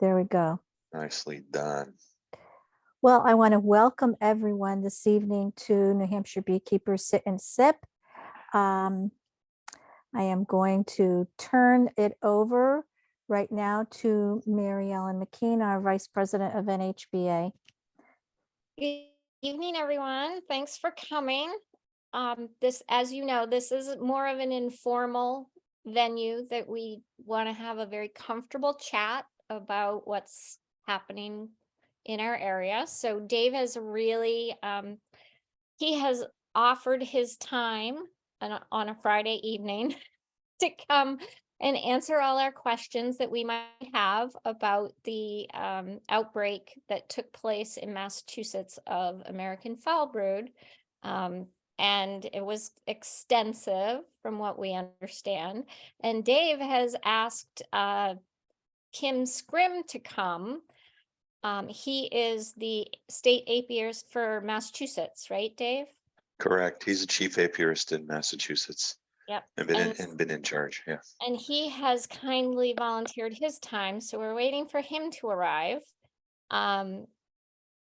There we go. Nicely done. Well, I want to welcome everyone this evening to New Hampshire Beekeepers Sit and Sip. I am going to turn it over right now to Mary Ellen McKean, our Vice President of NHBA. Good evening, everyone. Thanks for coming. As you know, this is more of an informal venue that we want to have a very comfortable chat about what's happening in our area. So Dave has really, he has offered his time on a Friday evening to come and answer all our questions that we might have about the outbreak that took place in Massachusetts of American foul brood. And it was extensive from what we understand. And Dave has asked Kim Skrym to come. He is the state apiarist for Massachusetts, right, Dave? Correct. He's a chief apiarist in Massachusetts. Yep. And been in charge. Yeah. And he has kindly volunteered his time, so we're waiting for him to arrive. And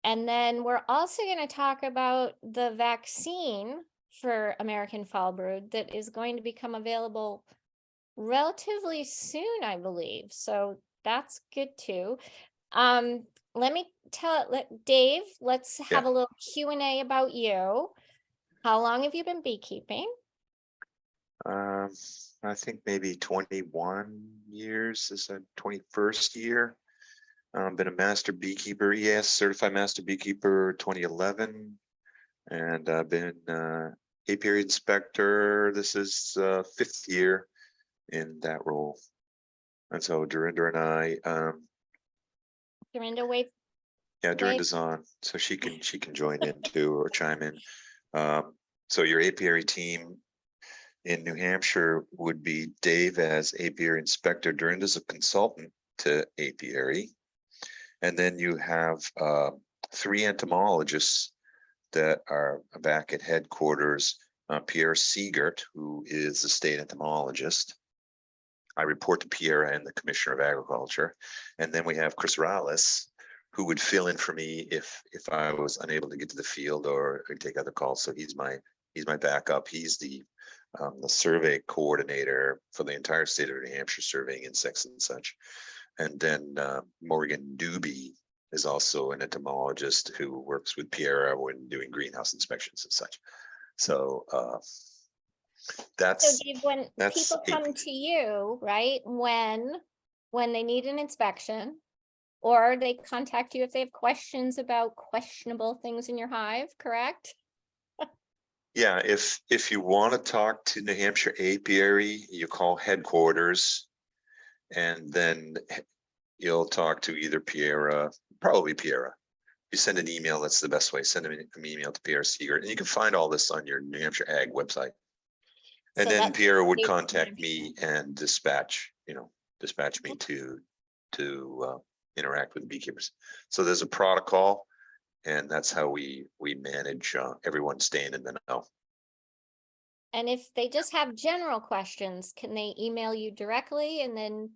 then we're also going to talk about the vaccine for American foul brood that is going to become available relatively soon, I believe. So that's good too. Dave, let's have a little Q&A about you. How long have you been beekeeping? I think maybe 21 years. This is a 21st year. Been a master beekeeper, ES certified master beekeeper 2011, and I've been apiary inspector. This is 5th year in that role. And so Dorinda and I, Dorinda, wave. Yeah, Dorinda's on, so she can join in too or chime in. So your apiary team in New Hampshire would be Dave as apiary inspector. Dorinda's a consultant to apiary. And then you have 3 entomologists that are back at headquarters. Pierre Siegert, who is the state entomologist. I report to Pierre and the Commissioner of Agriculture. And then we have Chris Rallis, who would fill in for me if I was unable to get to the field or take other calls. So he's my backup. He's the survey coordinator for the entire state of New Hampshire, surveying insects and such. And then Morgan Doobie is also an entomologist who works with Pierre when doing greenhouse inspections and such. So that's. So Dave, when people come to you, right, when they need an inspection, or they contact you if they have questions about questionable things in your hive, correct? Yeah, if you want to talk to New Hampshire Apiary, you call headquarters. And then you'll talk to either Pierre, probably Pierre. You send an email, that's the best way. Send an email to Pierre Siegert, and you can find all this on your New Hampshire Ag website. And so then Pierre would contact me and dispatch me to interact with beekeepers. So there's a protocol, and that's how we manage everyone staying in the know. And if they just have general questions, can they email you directly and then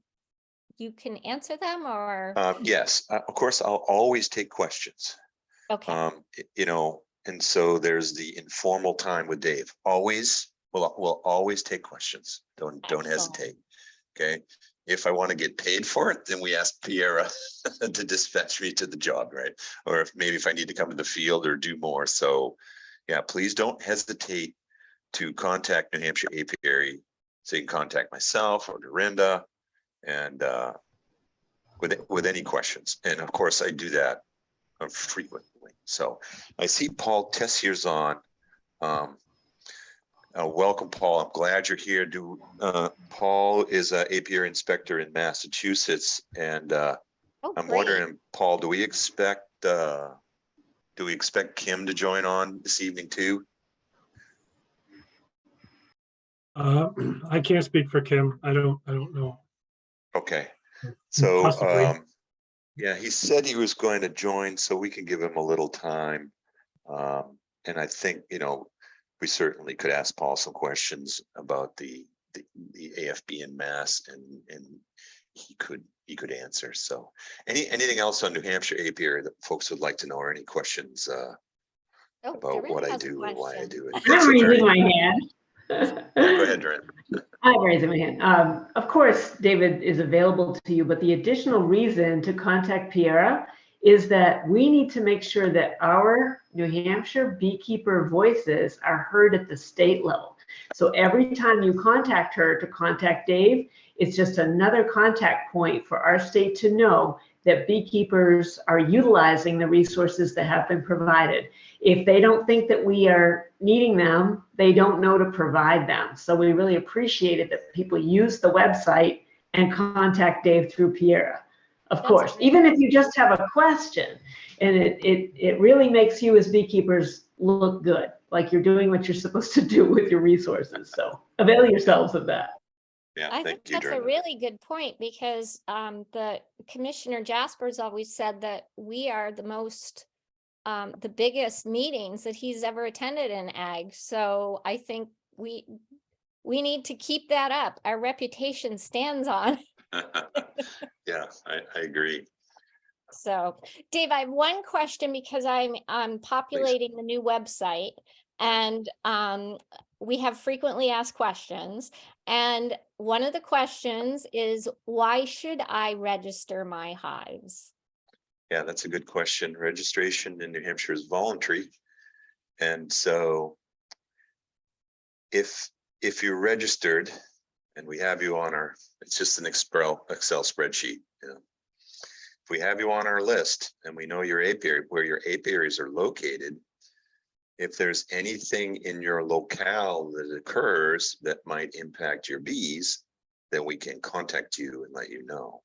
you can answer them, or? Yes, of course, I'll always take questions. Okay. And so there's the informal time with Dave. We'll always take questions. Don't hesitate. Okay. If I want to get paid for it, then we ask Pierre to dispatch me to the job, right? Or if I need to come to the field or do more. So yeah, please don't hesitate to contact New Hampshire Apiary. So you can contact myself or Dorinda, and with any questions. And of course I do that frequently. So I see Paul Tessier's on. Welcome, Paul. I'm glad you're here. Paul is an apiary inspector in Massachusetts, and I'm wondering, Paul, do we expect Kim to join on this evening too? I can't speak for Kim. I don't know. Okay, so Yeah, he said he was going to join, so we can give him a little time. And I think, we certainly could ask Paul some questions about the AFB in Mass and he could answer. So anything else on New Hampshire apiary that folks would like to know, or any questions Oh, about Doreen what I has a do or why I question. do it? I'm So Mary- raising my hand. Oh, go ahead, Doreen. I'm raising my hand. Of course, David is available to you, but the additional reason to contact Piera is that we need to make sure that our New Hampshire beekeeper voices are heard at the state level. So every time you contact her to contact Dave, it's just another contact point for our state to know that beekeepers are utilizing the resources that have been provided. If they don't think that we are needing them, they don't know to provide them. So we really appreciate it that people use the website and contact Dave through Piera. Of That's course, great. even if you just have a question, and it really makes you as beekeepers look good, like you're doing what you're supposed to do with your resources. So avail yourselves of that. Yeah, I think thank you, that's a Doreen. really good point, because the Commissioner Jasper's always said that we are the biggest meetings that he's ever attended in ag. So I think we need to keep that up. Our reputation stands on. Yeah, I agree. So, Dave, I have one question, because I'm populating the new website, and we have frequently asked questions. And one of the questions is, why should I register my hives? Yeah, that's a good question. Registration in New Hampshire is voluntary. And so if you're registered and we have you on it's just an Excel spreadsheet, you know. If we have you on our list and we know your apiary, where your apiaries are located, if there's anything in your locale that occurs that might impact your bees, then we can contact you and let you know.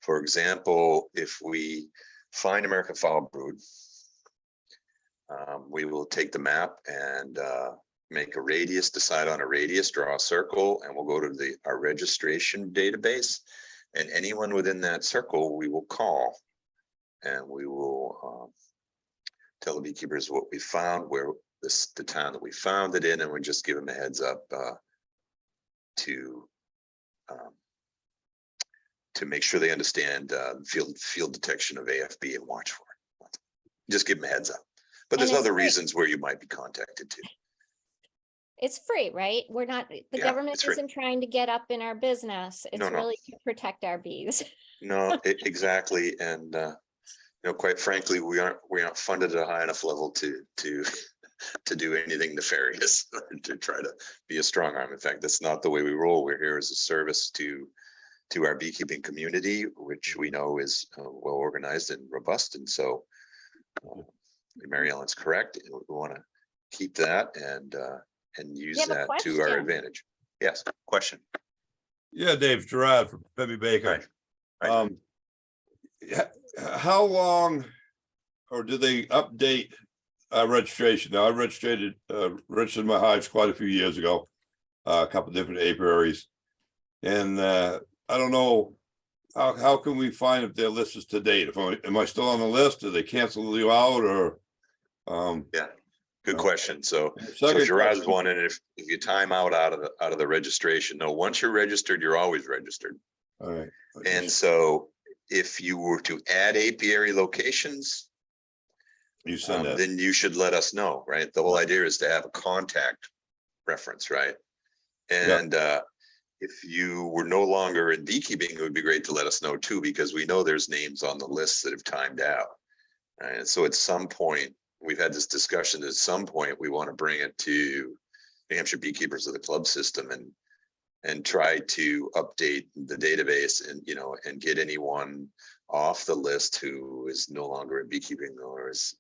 For example, if we find American foul brood, we will take the map and make a radius, decide on a radius, draw a circle, and we'll go to our registration database. And anyone within that circle, we will call, and we will tell the beekeepers what we found, where the town that we found it in, and we just give them a heads up to make sure they understand field detection of AFB and watch for it. Just give them a heads up. But And there's it's other free. reasons where you might be contacted too. It's free, right? We're not, the Yeah, government it's free. isn't trying to get up in our business. It's No. really to protect our bees. No, exactly. And quite frankly, we aren't funded at a high enough level to do anything nefarious, to try to be a strong arm. In fact, that's not the way we roll. We're here as a service to our beekeeping community, which we know is well organized and robust. And so Mary Ellen's correct. We want to keep that and use have a that to our question. advantage. Yes, question. Yeah, Dave, Gerard from Pemmy Baker. Right. How long, or do they update registration? Now, I registered my hives quite a few years ago, a couple different apiaries, and I don't know how can we find if their list is to date? Am I still on the list? Do they cancel you out, or? Yeah, good No. question. So Second Gerard's question. one, and if you time out of the registration, no, once you're registered, you're always registered. All right. And so if you were to add apiary locations, You send that. then you should let us know, right? The whole idea is to have a contact reference, right? And if you were no longer in beekeeping, it would be great to let us know too, because we know there's names on the list that have timed out. And so at some point, we've had this discussion, at some point, we want to bring it to New Hampshire beekeepers of the club system and try to update the database and get anyone off the list who is no longer in beekeeping or is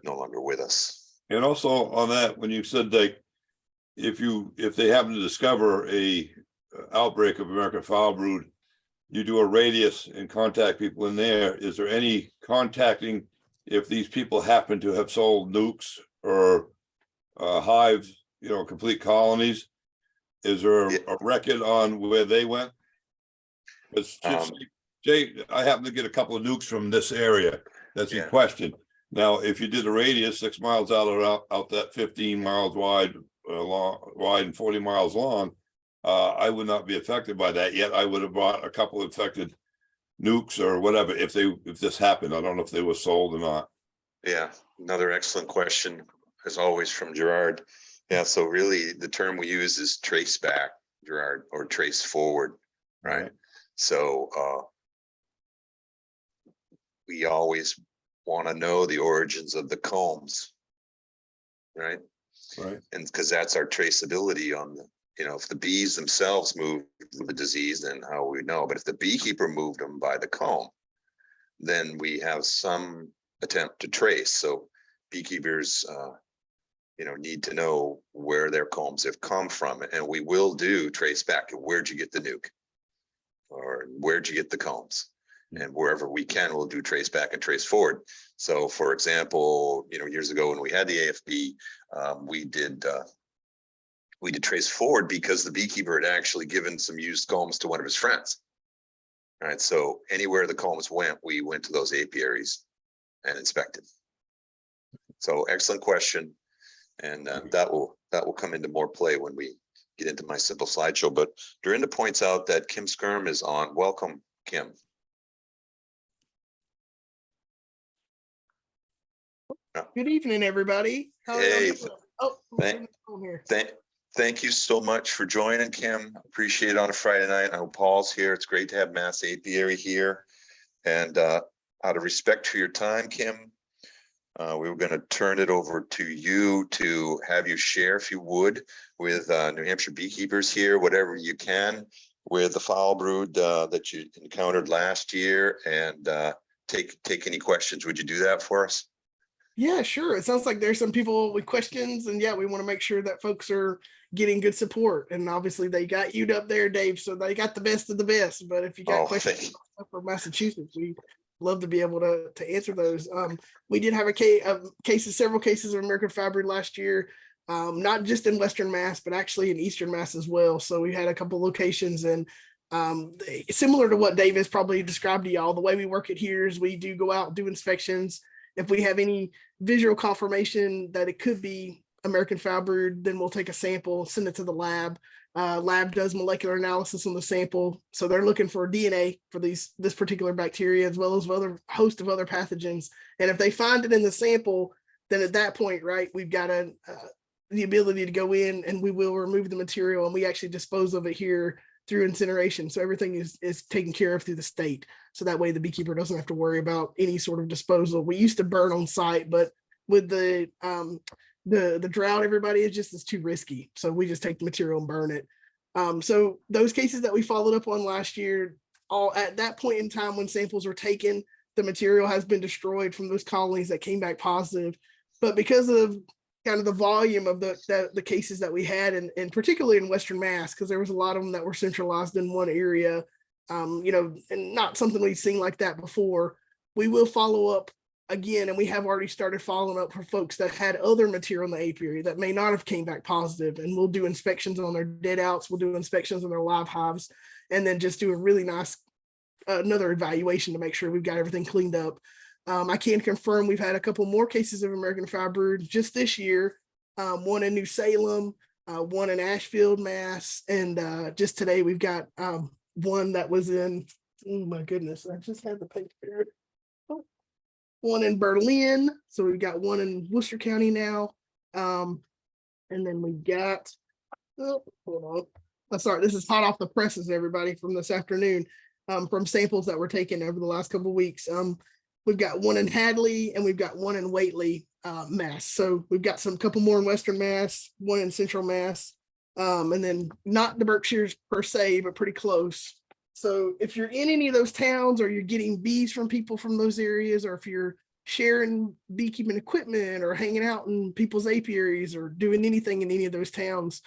no longer with us. And also on that, when you said that if they happen to discover a outbreak of American foul brood, you do a radius and contact people in there. Is there any contacting if these people happen to have sold nukes or hives, complete colonies? Is there a record on where they went? Because Jay, I happen to get a couple of nukes from this area that's in question. Now, if you did a radius 6 miles out that 15 miles wide and 40 miles long, I would not be affected by that, yet I would have bought a couple of infected nukes or whatever if this happened. I don't know if they were sold or not. Yeah, another excellent question, as always, from Gerard. Yeah, so really the term we use is trace back, Gerard, or trace forward, right? So we always want to know the origins of the combs, right? Right. And because that's our traceability on the, if the bees themselves move the disease, then how we know. But if the beekeeper moved them by the comb, then we have some attempt to trace. So beekeepers, need to know where their combs have come from, and we will do trace back. Where'd you get the nuke, or where'd you get the combs? And wherever we can, we'll do trace back and trace forward. So, for example, years ago when we had the AFB, we did trace forward because the beekeeper had actually given some used combs to one of his friends. All right, so anywhere the combs went, we went to those apiaries and inspected. So, excellent question, and that will come into more play when we get into my simple slideshow. But Dorinda points out that Kim Skrym is on. Welcome, Kim. Good evening, everybody. How are y'all Hey, doing? Oh, thank you so much for joining, Kim. Appreciate it on a Friday night. I know Paul's here. It's great to have Mass Apiary here. And out of respect for your time, Kim, we were going to turn it over to you to have you share, if you would, with New Hampshire beekeepers here, whatever you can, with the foul brood that you encountered last year, and take any questions. Would you do that for us? Yeah, sure. It sounds like there's some people with questions, and yeah, we want to make sure that folks are getting good support. And obviously they got you up there, Dave, so they got the best of the best. But if you got questions for Massachusetts, we love to be able to answer those. We did have several cases of American foul brood last year, not just in Western Mass, but actually in Eastern Mass as well. So we had a couple locations, and similar to what Dave has probably described to y'all, the way we work it here is we do go out and do inspections. If we have any visual confirmation that it could be American foul brood, then we'll take a sample, send it to the lab. Lab does molecular analysis on the sample. So they're looking for DNA for this particular bacteria, as well as other host of other pathogens. And if they find it in the sample, then at that point, right, we've got the ability to go in and we will remove the material, and we actually dispose of it here through incineration. So everything is taken care of through the state. So that way the beekeeper doesn't have to worry about any sort of disposal. We used to burn on site, but with the drought, everybody, it's too risky. So we just take the material and burn it. So those cases that we followed up on last year, all at that point in time when samples were taken, the material has been destroyed from those colonies that came back positive. But because of kind of the volume of the cases that we had, and particularly in Western Mass, because there was a lot of them that were centralized in one area, and not something we've seen like that before, we will follow up again, and we have already started following up for folks that had other material in the apiary that may not have came back positive, and we'll do inspections on their dead outs, we'll do inspections on their live hives, and then just do a really nice another evaluation to make sure we've got everything cleaned up. I can confirm we've had a couple more cases of American foul brood just this year, one in New Salem, one in Ashfield, Mass, and just today we've got one that was in, oh my goodness, I just had the paper. One in Berlin, so we've got one in Worcester County now, and then we got, hold on, I'm sorry, this is hot off the presses, everybody, from this afternoon, from samples that were taken over the last couple of weeks. We've got one in Hadley and we've got one in Whately, Mass. So we've got couple more in Western Mass, one in Central Mass, and then not the Berkshires per se, but pretty close. So if you're in any of those towns, or you're getting bees from people from those areas, or if you're sharing beekeeping equipment or hanging out in people's apiaries or doing anything in any of those towns,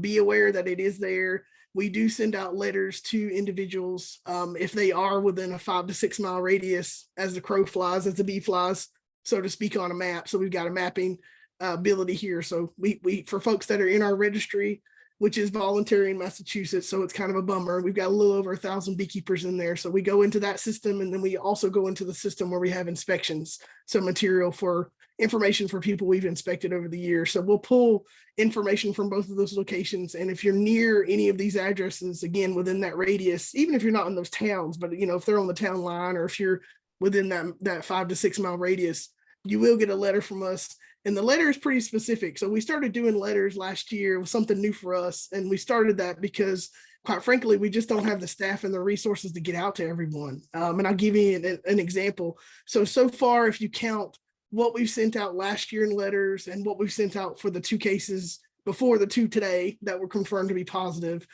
be aware that it is there. We do send out letters to individuals if they are within a 5 to 6 mile radius, as the crow flies, as the bee flies, so to speak, on a map. So we've got a mapping ability here. So we for folks that are in our registry, which is voluntary in Massachusetts, so it's kind of a bummer. We've got a little over 1,000 beekeepers in there. So we go into that system, and then we also go into the system where we have inspections. So material for information for people we've inspected over the years. So we'll pull information from both of those locations. And if you're near any of these addresses, again, within that radius, even if you're not in those towns, but if they're on the town line, or if you're within that 5 to 6 mile radius, you will get a letter from us. And the letter is pretty specific. So we started doing letters last year. It was something new for us. And we started that because, quite frankly, we just don't have the staff and the resources to get out to everyone. And I'll give you an example. So far, if you count what we've sent out last year in letters and what we've sent out for the 2 cases before the 2 today that were confirmed to be positive.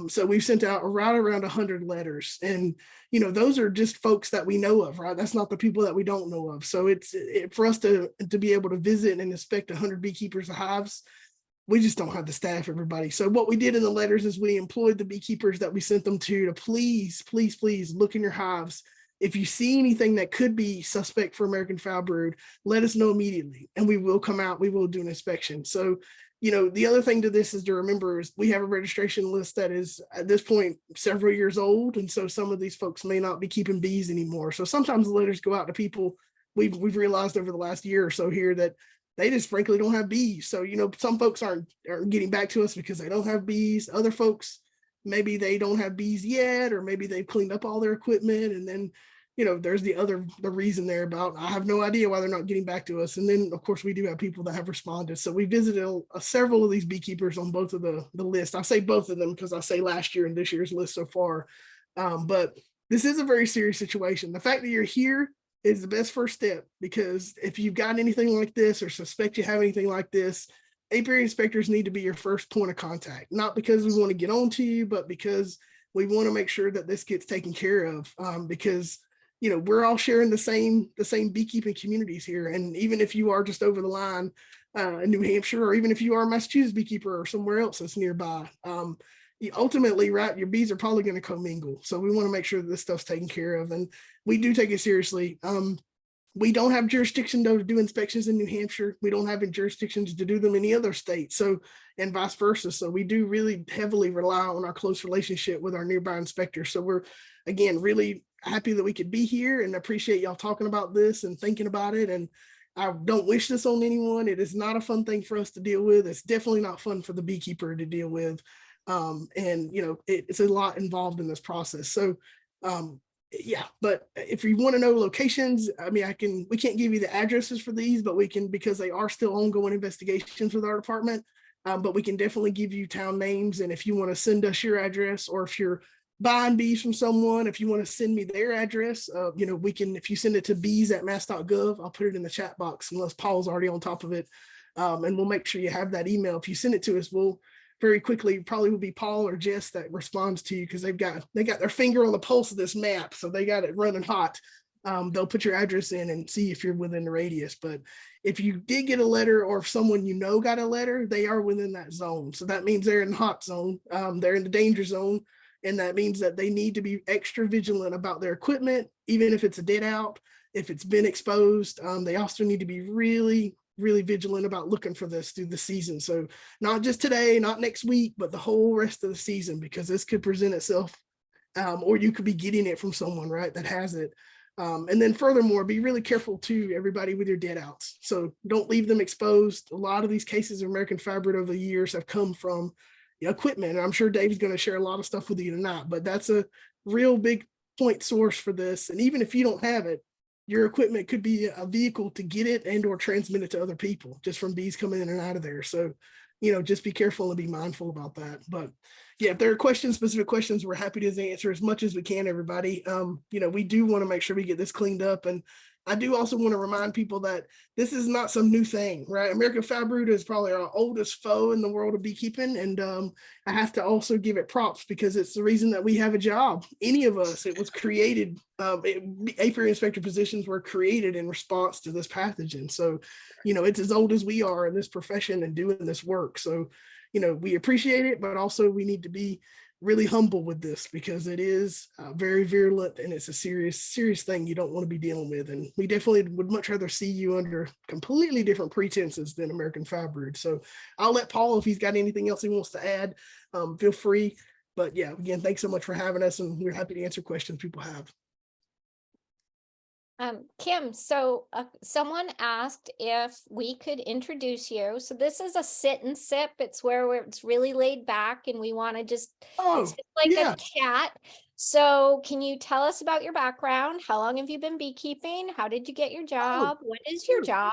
So we've sent out right around 100 letters, and those are just folks that we know of, right? That's not the people that we don't know of. So for us to be able to visit and inspect 100 beekeepers' hives, we just don't have the staff, everybody. So what we did in the letters is we employed the beekeepers that we sent them to please, please, please look in your hives. If you see anything that could be suspect for American foul brood, let us know immediately, and we will come out. We will do an inspection. So, the other thing to this is to remember is we have a registration list that is at this point several years old, and so some of these folks may not be keeping bees anymore. So sometimes the letters go out to people we've realized over the last year or so here that they just frankly don't have bees. So some folks aren't getting back to us because they don't have bees. Other folks, maybe they don't have bees yet, or maybe they've cleaned up all their equipment, and then there's the reason there about, I have no idea why they're not getting back to us. And then of course we do have people that have responded. So we visited several of these beekeepers on both of the list. I say both of them because I say last year and this year's list so far. But this is a very serious situation. The fact that you're here is the best first step, because if you've got anything like this or suspect you have anything like this, apiary inspectors need to be your first point of contact, not because we want to get on to you, but because we want to make sure that this gets taken care of, because we're all sharing the same beekeeping communities here. And even if you are just over the line in New Hampshire, or even if you are a Massachusetts beekeeper or somewhere else that's nearby, ultimately, right, your bees are probably going to commingle. So we want to make sure that this stuff's taken care of, and we do take it seriously. We don't have jurisdiction though to do inspections in New Hampshire. We don't have jurisdictions to do them in any other state. So, and vice versa. So we do really heavily rely on our close relationship with our nearby inspectors. So we're, again, really happy that we could be here, and appreciate y'all talking about this and thinking about it. And I don't wish this on anyone. It is not a fun thing for us to deal with. It's definitely not fun for the beekeeper to deal with. And it's a lot involved in this process. So, yeah, but if you want to know locations, I mean, we can't give you the addresses for these, but we can, because they are still ongoing investigations with our department. But we can definitely give you town names. And if you want to send us your address, or if you're buying bees from someone, if you want to send me their address, we can, if you send it to bees@mass.gov, I'll put it in the chat box unless Paul's already on top of it. And we'll make sure you have that email. If you send it to us, we'll very quickly, probably will be Paul or Jess that responds to you, because they got their finger on the pulse of this map. So they got it running hot. They'll put your address in and see if you're within the radius. But if you did get a letter, or if someone got a letter, they are within that zone. So that means they're in the hot zone. They're in the danger zone. And that means that they need to be extra vigilant about their equipment, even if it's a dead out, if it's been exposed. They also need to be really, really vigilant about looking for this through the season. So not just today, not next week, but the whole rest of the season, because this could present itself, or you could be getting it from someone, right, that has it. And then furthermore, be really careful too, everybody, with your dead outs. So don't leave them exposed. A lot of these cases of American foul brood over the years have come from equipment. And I'm sure Dave's going to share a lot of stuff with you tonight, but that's a real big point source for this. And even if you don't have it, your equipment could be a vehicle to get it and or transmit it to other people just from bees coming in and out of there. So, just be careful and be mindful about that. But yeah, if there are questions, specific questions, we're happy to answer as much as we can, everybody. We do want to make sure we get this cleaned up. And I do also want to remind people that this is not some new thing, right? American foul brood is probably our oldest foe in the world of beekeeping. And I have to also give it props, because it's the reason that we have a job. Any of us, it was created, apiary inspector positions were created in response to this pathogen. So, it's as old as we are in this profession and doing this work. So, we appreciate it, but also we need to be really humble with this, because it is very virulent, and it's a serious thing you don't want to be dealing with. And we definitely would much rather see you under completely different pretenses than American foul brood. So I'll let Paul, if he's got anything else he wants to add, feel free. But yeah, again, thanks so much for having us, and we're happy to answer questions people have. Kim, so someone asked if we could introduce you. So this is a sit and sip. It's it's really laid back and we want to just, Oh, it's just like yeah. a chat. So can you tell us about your background? How long have you been beekeeping? How did you get your job? What is your sure. job?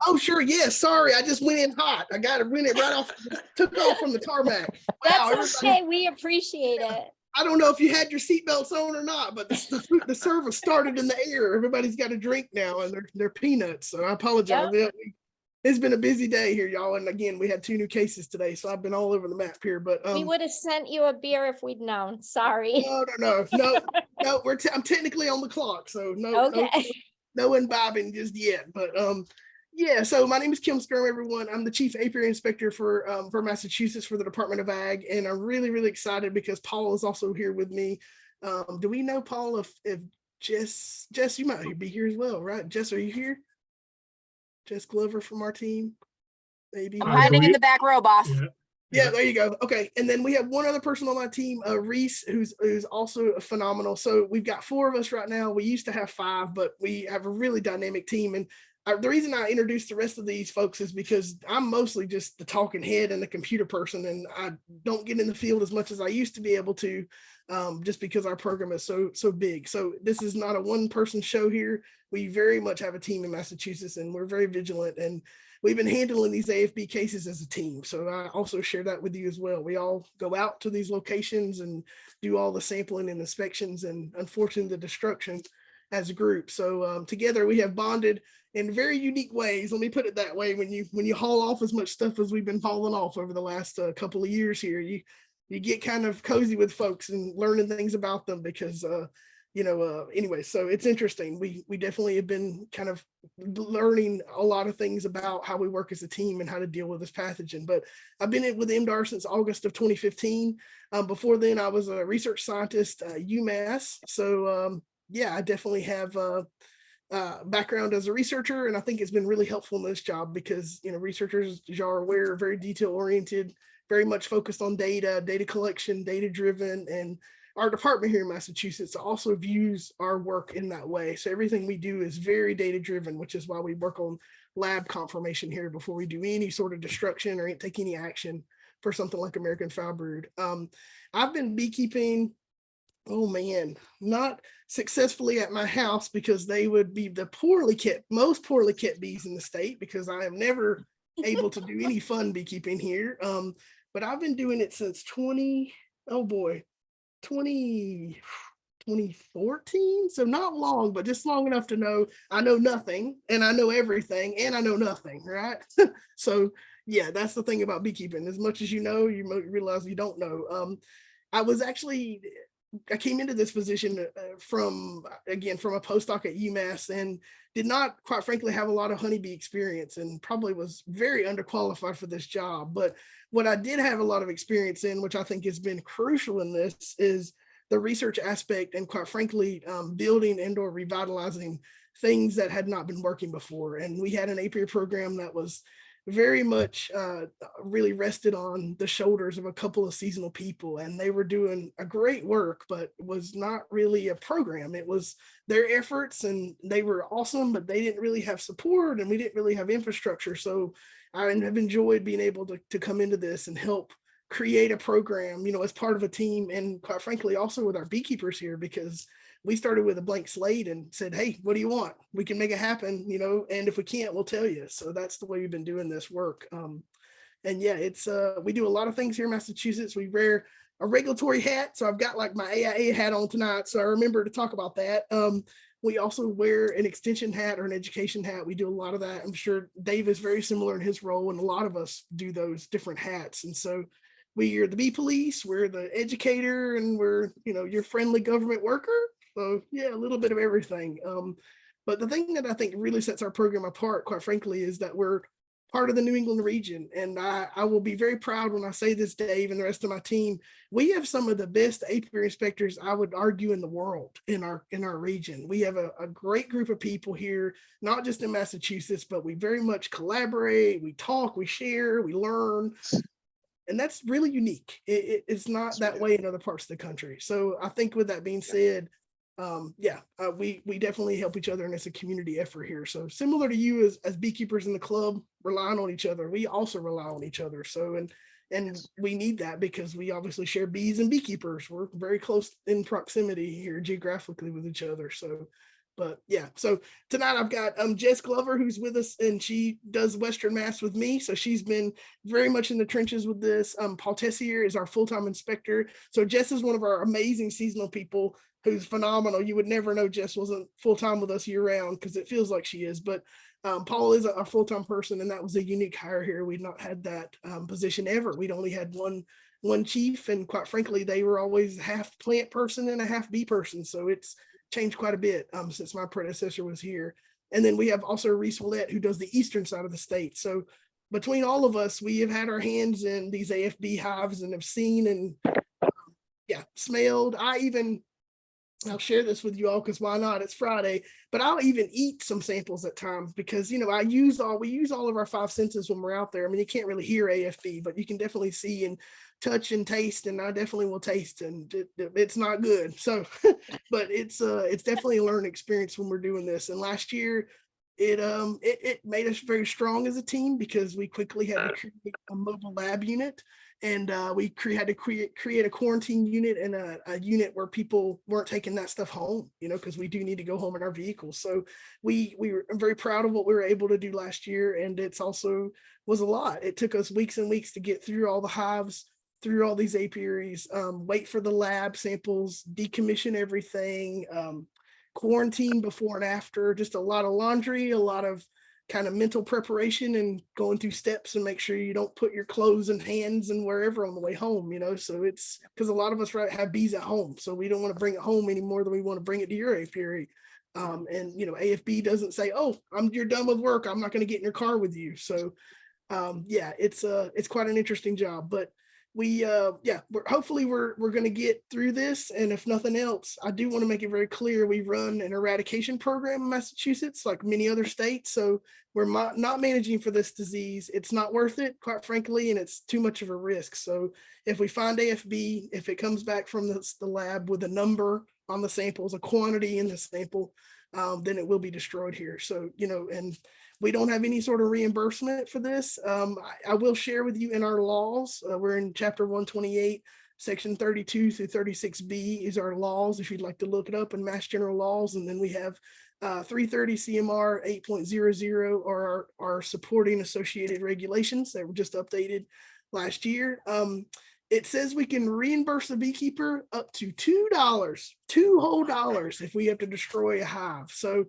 Oh, sure. Yeah. Sorry. I just went in hot. I got to win it right off. Took off from the tarmac. Wow. That's okay. We appreciate it. I don't know if you had your seatbelts on or not, but the service started in the air. Everybody's got a drink now and they're peanuts. So I apologize. Yeah, it's been a busy day here, y'all. And again, we had 2 new cases today. So I've been all over the map here, but We would have sent you a beer if we'd known. Sorry. no. I'm technically on the clock. So Okay. no imbibing just yet, but yeah, so my name is Kim Skrym, everyone. I'm the chief apiary inspector for Massachusetts for the Department of Ag, and I'm really excited because Paul is also here with me. Do we know, Paul, if Jess, you might be here as well, right? Jess, are you here? Jess Glover from our team, maybe. I'm hiding in the back row, boss. Yeah, there you go. Okay, and then we have one other person on my team, Reese, who's also phenomenal. So we've got 4 of us right now. We used to have 5, but we have a really dynamic team. And the reason I introduced the rest of these folks is because I'm mostly just the talking head and the computer person, and I don't get in the field as much as I used to be able to, just because our program is so big. So this is not a one-person show here. We very much have a team in Massachusetts, and we're very vigilant, and we've been handling these AFB cases as a team. So I also share that with you as well. We all go out to these locations and do all the sampling and inspections and, unfortunately, the destruction as a group. So together we have bonded in very unique ways. Let me put it that way. When you haul off as much stuff as we've been hauling off over the last couple of years here, you get kind of cozy with folks and learning things about them because anyway, so it's interesting. We definitely have been kind of learning a lot of things about how we work as a team and how to deal with this pathogen. But I've been with MDAR since August of 2015. Before then, I was a research scientist at UMass. So yeah, I definitely have background as a researcher, and I think it's been really helpful in this job because researchers, as y'all are aware, are very detail oriented, very much focused on data collection, data driven, and our department here in Massachusetts also views our work in that way. So everything we do is very data driven, which is why we work on lab confirmation here before we do any sort of destruction or take any action for something like American foul brood. I've been beekeeping, oh man, not successfully at my house because they would be the most poorly kept bees in the state because I am never able to do any fun beekeeping here. But I've been doing it since 2014, so not long, but just long enough to know I know nothing and I know everything and I know nothing, right? So yeah, that's the thing about beekeeping. As much as you know, you realize you don't know. I came into this position from a postdoc at UMass and did not, quite frankly, have a lot of honeybee experience and probably was very underqualified for this job. But what I did have a lot of experience in, which I think has been crucial in this, is the research aspect and, quite frankly, building and/or revitalizing things that had not been working before. And we had an apiary program that was very much really rested on the shoulders of a couple of seasonal people, and they were doing a great work, but it was not really a program. It was their efforts and they were awesome, but they didn't really have support and we didn't really have infrastructure. So I have enjoyed being able to come into this and help create a program, as part of a team, and quite frankly, also with our beekeepers here, because we started with a blank slate and said, hey, what do you want? We can make it happen, and if we can't, we'll tell you. So that's the way we've been doing this work. And yeah, it's we do a lot of things here in Massachusetts. We wear a regulatory hat. So I've got like my AIA hat on tonight. So I remember to talk about that. We also wear an extension hat or an education hat. We do a lot of that. I'm sure Dave is very similar in his role, and a lot of us do those different hats. And so we are the bee police, we're the educator, and we're, your friendly government worker. So yeah, a little bit of everything. But the thing that I think really sets our program apart, quite frankly, is that we're part of the New England region. And I will be very proud when I say this, Dave, and the rest of my team. We have some of the best apiary inspectors, I would argue, in the world in our region. We have a great group of people here, not just in Massachusetts, but we very much collaborate, we talk, we share, we learn. And that's really unique. It's not that way in other parts of the country. So I think with that being said, we definitely help each other, and it's a community effort here. So similar to you as beekeepers in the club relying on each other, we also rely on each other. So and we need that because we obviously share bees and beekeepers. We're very close in proximity here geographically with each other. So, but yeah, so tonight I've got Jess Glover, who's with us, and she does Western Mass with me. So she's been very much in the trenches with this. Paul Tessier is our full-time inspector. So Jess is one of our amazing seasonal people who's phenomenal. You would never know Jess wasn't full-time with us year-round because it feels like she is. But Paul is a full-time person, and that was a unique hire here. We've not had that position ever. We'd only had one chief, and quite frankly, they were always half plant person and a half bee person. So it's changed quite a bit since my predecessor was here. And then we have also Reese Willette, who does the eastern side of the state. So between all of us, we have had our hands in these AFB hives and have seen and smelled. I'll share this with you all because why not? It's Friday, but I'll even eat some samples at times because, we use all of our 5 senses when we're out there. I mean, you can't really hear AFB, but you can definitely see and touch and taste, and I definitely will taste, and it's not good. So, but it's definitely a learning experience when we're doing this. And last year, it made us very strong as a team because we quickly had to create a mobile lab unit. And we had to create a quarantine unit and a unit where people weren't taking that stuff home, because we do need to go home in our vehicles. So we were very proud of what we were able to do last year. And it's also was a lot. It took us weeks and weeks to get through all the hives, through all these apiaries, wait for the lab samples, decommission everything, quarantine before and after, just a lot of laundry, a lot of kind of mental preparation and going through steps and make sure you don't put your clothes and hands and wherever on the way home, so it's because a lot of us have bees at home, so we don't want to bring it home any more than we want to bring it to your apiary. And AFB doesn't say, oh, you're done with work, I'm not going to get in your car with you. So it's quite an interesting job, but we're going to get through this. And if nothing else, I do want to make it very clear, we run an eradication program in Massachusetts like many other states. So we're not managing for this disease. It's not worth it, quite frankly, and it's too much of a risk. So if we find AFB, if it comes back from the lab with a number on the samples, a quantity in the sample, then it will be destroyed here. So, and we don't have any sort of reimbursement for this. I will share with you in our laws, we're in chapter 128, section 32 through 36B is our laws, if you'd like to look it up in Mass General Laws. And then we have 330 CMR 8.00 are our supporting associated regulations that were just updated last year. It says we can reimburse a beekeeper up to $2 if we have to destroy a hive. So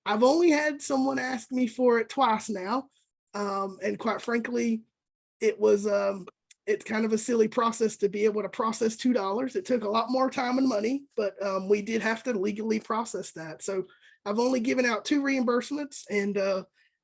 I've only had someone ask me for it twice now. And quite frankly, it's kind of a silly process to be able to process $2. It took a lot more time and money, but we did have to legally process that. So I've only given out 2 reimbursements, and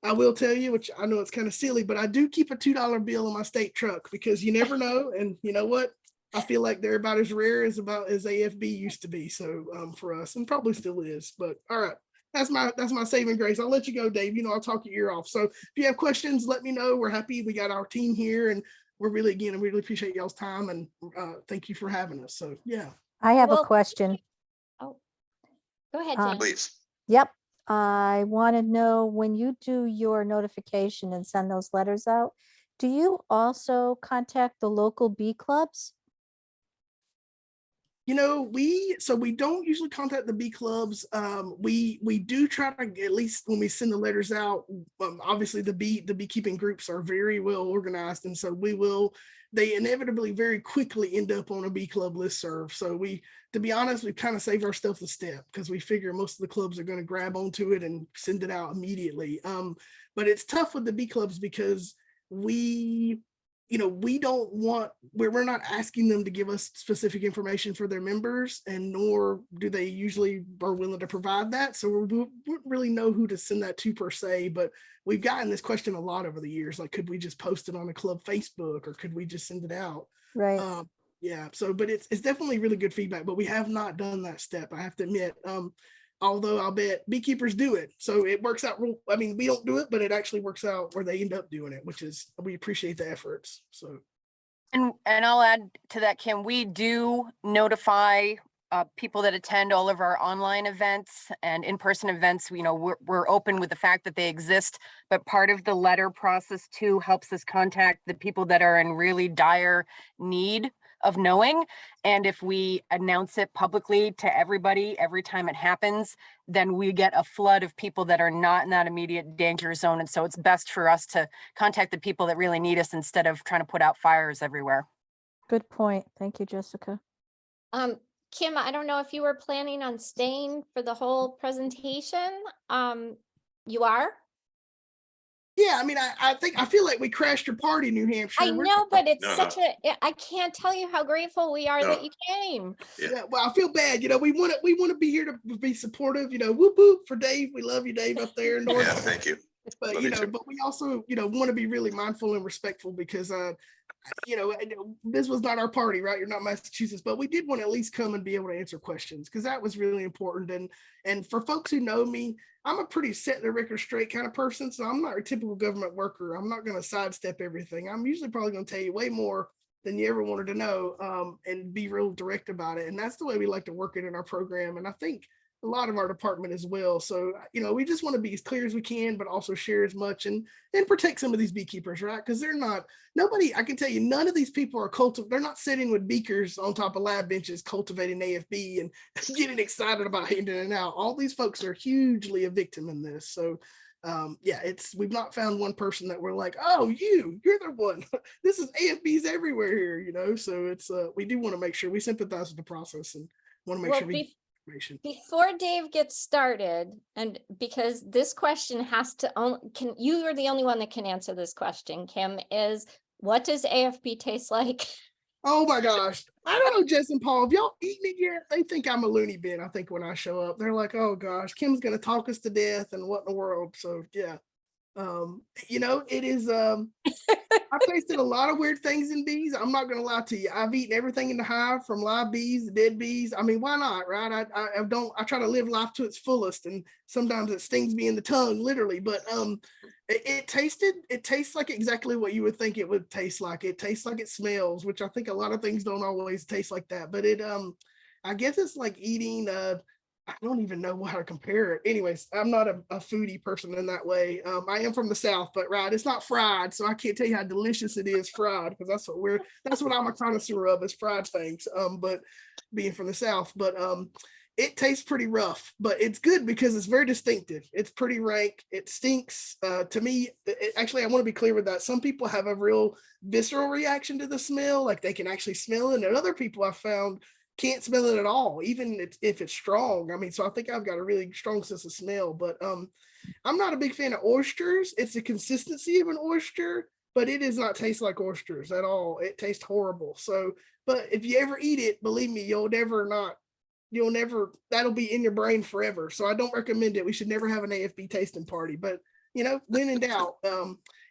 I will tell you, which I know it's kind of silly, but I do keep a $2 bill in my state truck because you never know. And you know what? I feel like they're about as rare as AFB used to be. So for us, and probably still is, but all right. That's my saving grace. I'll let you go, Dave. I'll talk your ear off. So if you have questions, let me know. We're happy. We got our team here, and we're really appreciate y'all's time, and thank you for having us. So yeah. I have a Well, question. Oh, go ahead, Jen. Please. Yep. I want to know, when you do your notification and send those letters out, do you also contact the local bee clubs? We don't usually contact the bee clubs. We do try to, at least when we send the letters out, obviously the beekeeping groups are very well organized. And so they inevitably very quickly end up on a bee club listserv. So to be honest, we've kind of saved ourselves a step because we figure most of the clubs are going to grab onto it and send it out immediately. But it's tough with the bee clubs because we're not asking them to give us specific information for their members, and nor do they usually are willing to provide that. So we don't really know who to send that to per se, but we've gotten this question a lot over the years. Like, could we just post it on a club Facebook, or could we just send it out? Right. But it's definitely really good feedback, but we have not done that step, I have to admit. Although I'll bet beekeepers do it. So it works out. We don't do it, but it actually works out where they end up doing it, we appreciate the efforts. So. And I'll add to that, Kim, we do notify people that attend all of our online events and in-person events. You know, we're open with the fact that they exist, but part of the letter process too helps us contact the people that are in really dire need of knowing. And if we announce it publicly to everybody every time it happens, then we get a flood of people that are not in that immediate danger zone. And so it's best for us to contact the people that really need us instead of trying to put out fires everywhere. Good point. Thank you, Jessica. Kim, I don't know if you were planning on staying for the whole presentation. You are? Yeah, I mean, I feel like we crashed your party, New Hampshire. I know, but it's No, such I can't tell you how grateful we are that No. you came. Yeah, well, I feel bad. You know, we want to be here to be supportive. You know, whoop whoop for Dave. We love you, Dave, up there in North. Yeah, thank you. But Love you you know, too. but we also, you know, want to be really mindful and respectful because you know, this was not our party, right? You're not Massachusetts, but we did want to at least come and be able to answer questions because that was really important. And for folks who know me, I'm a pretty set the record straight kind of person. So I'm not a typical government worker. I'm not going to sidestep everything. I'm usually probably going to tell you way more than you ever wanted to know, and be real direct about it. And that's the way we like to work it in our program. And I think a lot of our department as well. So, you know, we just want to be as clear as we can, but also share as much and protect some of these beekeepers, right? Because they're not, nobody, I can tell you, none of these people are they're not sitting with beakers on top of lab benches, cultivating AFB and getting excited about handing it out. All these folks are hugely a victim in this. So, yeah, we've not found one person that we're like, oh, you're the one. This is AFBs everywhere here, you know? So it's, we do want to make sure we sympathize with the process and want to make sure we before Dave gets started, and because this question has to you are the only one that can answer this question, Kim, is what does AFB taste like? Oh my gosh. I don't know, Jess and Paul, have y'all eaten it yet? They think I'm a loony bin. I think when I show up, they're like, oh gosh, Kim's going to talk us to death and what in the world. So yeah. You know, it is, I've tasted a lot of weird things in bees. I'm not going to lie to you. I've eaten everything in the hive from live bees, dead bees. I mean, why not, right? I try to live life to its fullest, and sometimes it stings me in the tongue, literally. But it tastes like exactly what you would think it would taste like. It tastes like it smells, which I think a lot of things don't always taste like that. But I guess it's like eating I don't even know how to compare it. Anyways, I'm not a foodie person in that way. I am from the South, but right, it's not fried, so I can't tell you how delicious it is fried, because that's what I'm a connoisseur of, is fried things. But being from the South, but it tastes pretty rough, but it's good because it's very distinctive. It's pretty rank. It stinks. To me, actually, I want to be clear with that. Some people have a real visceral reaction to the smell, like they can actually smell it, and other people I've found can't smell it at all, even if it's strong. I mean, so I think I've got a really strong sense of smell, but I'm not a big fan of oysters. It's the consistency of an oyster, but it does not taste like oysters at all. It tastes horrible. So, but if you ever eat it, believe me, you'll never, that'll be in your brain forever. So I don't recommend it. We should never have an AFB tasting party, but you know, when in doubt,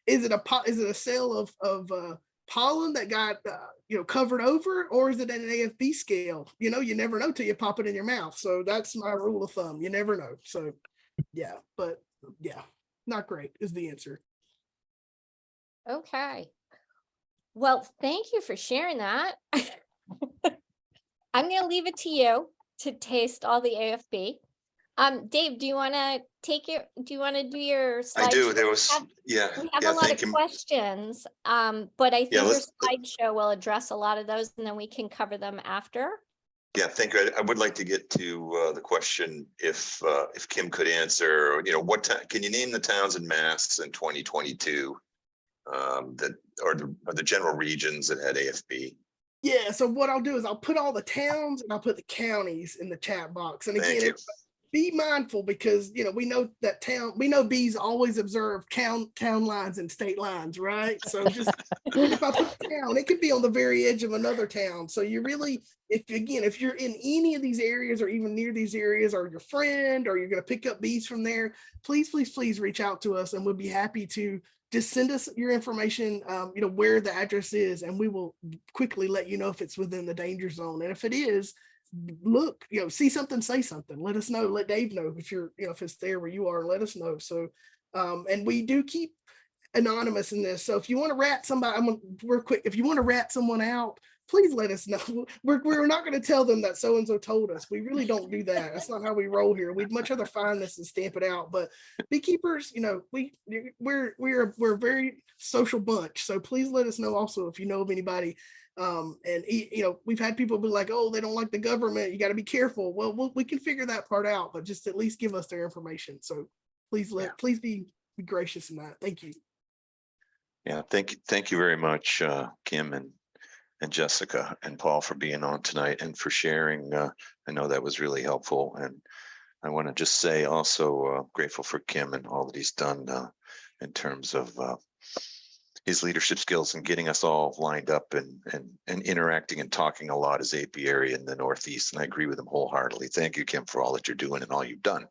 is it a cell of pollen that got covered over, or is it at an AFB scale? You know, you never know till you pop it in your mouth. So that's my rule of thumb. You never know. So yeah, but yeah, not great is the answer. Okay. Well, thank you for sharing that. I'm going to leave it to you to taste all the AFB. Dave, do you want to take it? Do you want to do your slideshow? I do. There was, we have a lot of questions, but I think your slideshow will address a lot of those, and then we can cover them after. Yeah, thank you. I would like to get to the question if Kim could answer, what can you name the towns in Mass in 2022 that are the general regions that had AFB? Yeah, so what I'll do is I'll put all the towns and I'll put the counties in the chat box. And again, be mindful, because we know bees always observe town lines and state lines, right? So just if I put town, it could be on the very edge of another town. So you really, if you're in any of these areas or even near these areas, or your friend, or you're going to pick up bees from there, please reach out to us, and we'll be happy to just send us your information, where the address is, and we will quickly let you know if it's within the danger zone. And if it is, look, see something, say something, let us know, let Dave know if you're, if it's there where you are, let us know. So, and we do keep anonymous in this. So if you want to rat somebody, real quick, if you want to rat someone out, please let us know. We're not going to tell them that so-and-so told us. We really don't do that. That's not how we roll here. We'd much rather find this and stamp it out. But beekeepers, you know, we're a very social bunch. So please let us know also if you know of anybody. And you know, we've had people be like, oh, they don't like the government. You got to be careful. Well, we can figure that part out, but just at least give us their information. So please please be gracious in that. Thank you. Yeah, thank you very much, Kim and Jessica and Paul for being on tonight and for sharing. I know that was really helpful. And I want to just say also grateful for Kim and all that he's done in terms of his leadership skills and getting us all lined up and interacting and talking a lot as apiary in the Northeast. And I agree with him wholeheartedly. Thank you, Kim, for all that you're doing and all you've done.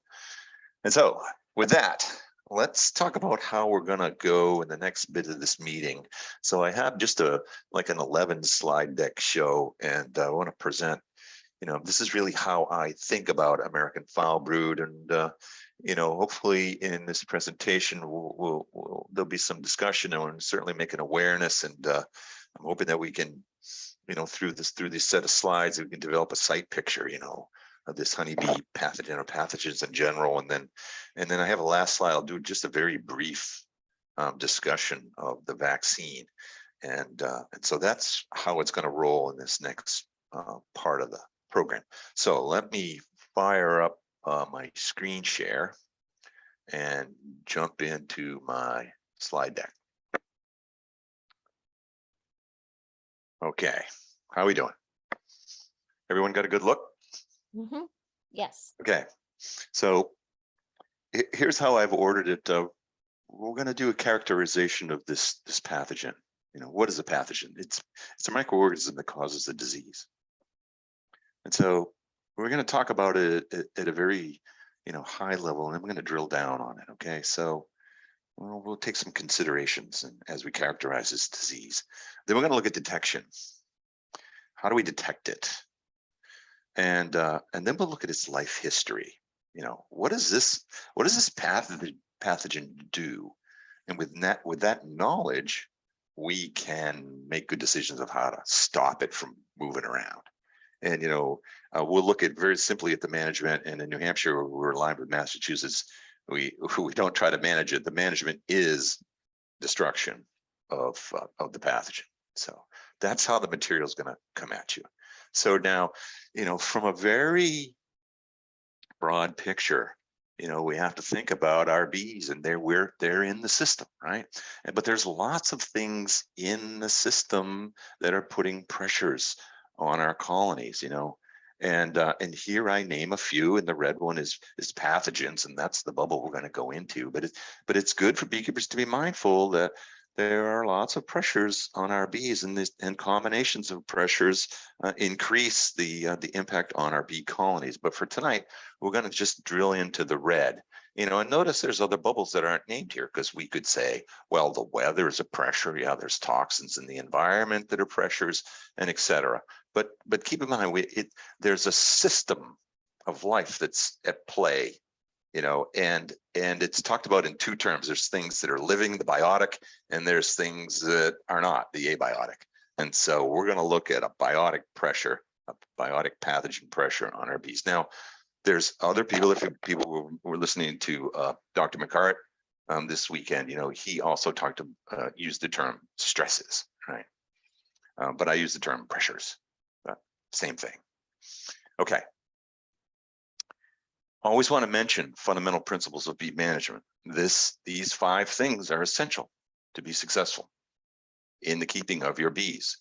And so with that, let's talk about how we're going to go in the next bit of this meeting. So I have just like an 11 slide deck show, and I want to present, you know, this is really how I think about American foul brood. And, you know, hopefully in this presentation, there'll be some discussion and certainly make an awareness. And I'm hoping that we can, you know, through this set of slides, we can develop a sight picture, you know, of this honeybee pathogen or pathogens in general. And then I have a last slide. I'll do just a very brief discussion of the vaccine. And so that's how it's going to roll in this next part of the program. So let me fire up my screen share and jump into my slide deck. Okay, how are we doing? Everyone got a good look? Mm-hmm. Yes. Okay, so here's how I've ordered it. We're going to do a characterization of this pathogen. You know, what is a pathogen? It's a microorganism that causes the disease. And so we're going to talk about it at a very, you know, high level, and then we're going to drill down on it. Okay, so we'll take some considerations as we characterize this disease. Then we're going to look at detection. How do we detect it? And then we'll look at its life history. You know, what does this pathogen do? And with that knowledge, we can make good decisions of how to stop it from moving around. And, you know, we'll look at very simply at the management. And in New Hampshire, we're aligned with Massachusetts. We don't try to manage it. The management is destruction of the pathogen. So that's how the material is going to come at you. So now, you know, from a very broad picture, you know, we have to think about our bees, and they're in the system, right? But there's lots of things in the system that are putting pressures on our colonies, you know. And here I name a few, and the red one is pathogens, and that's the bubble we're going to go into. But it's good for beekeepers to be mindful that there are lots of pressures on our bees, and combinations of pressures increase the impact on our bee colonies. But for tonight, we're going to just drill into the red. You know, and notice there's other bubbles that aren't named here, because we could say, well, the weather is a pressure. Yeah, there's toxins in the environment that are pressures, and etc. But keep in mind, there's a system of life that's at play. You know, and it's talked about in two terms. There's things that are living, the biotic, and there's things that are not, the abiotic. And so we're going to look at a biotic pressure, a biotic pathogen pressure on our bees. Now, there's other people, if people who were listening to Dr. McCart this weekend, you know, he also used the term stresses, right? But I use the term pressures, same thing. Okay. Always want to mention fundamental principles of bee management. These 5 things are essential to be successful in the keeping of your bees.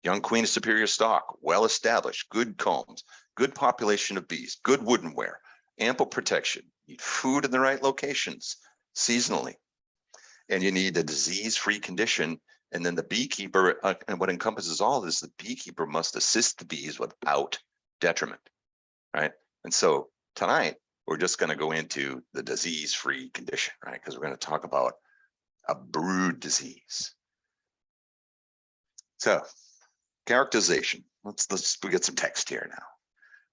Young queen of superior stock, well established, good combs, good population of bees, good woodenware, ample protection, you need food in the right locations seasonally, and you need a disease-free condition. And then the beekeeper, and what encompasses all of this, the beekeeper must assist the bees without detriment, right? And so tonight, we're just going to go into the disease-free condition, right? Because we're going to talk about a brood disease. So, characterization. Let's get some text here now.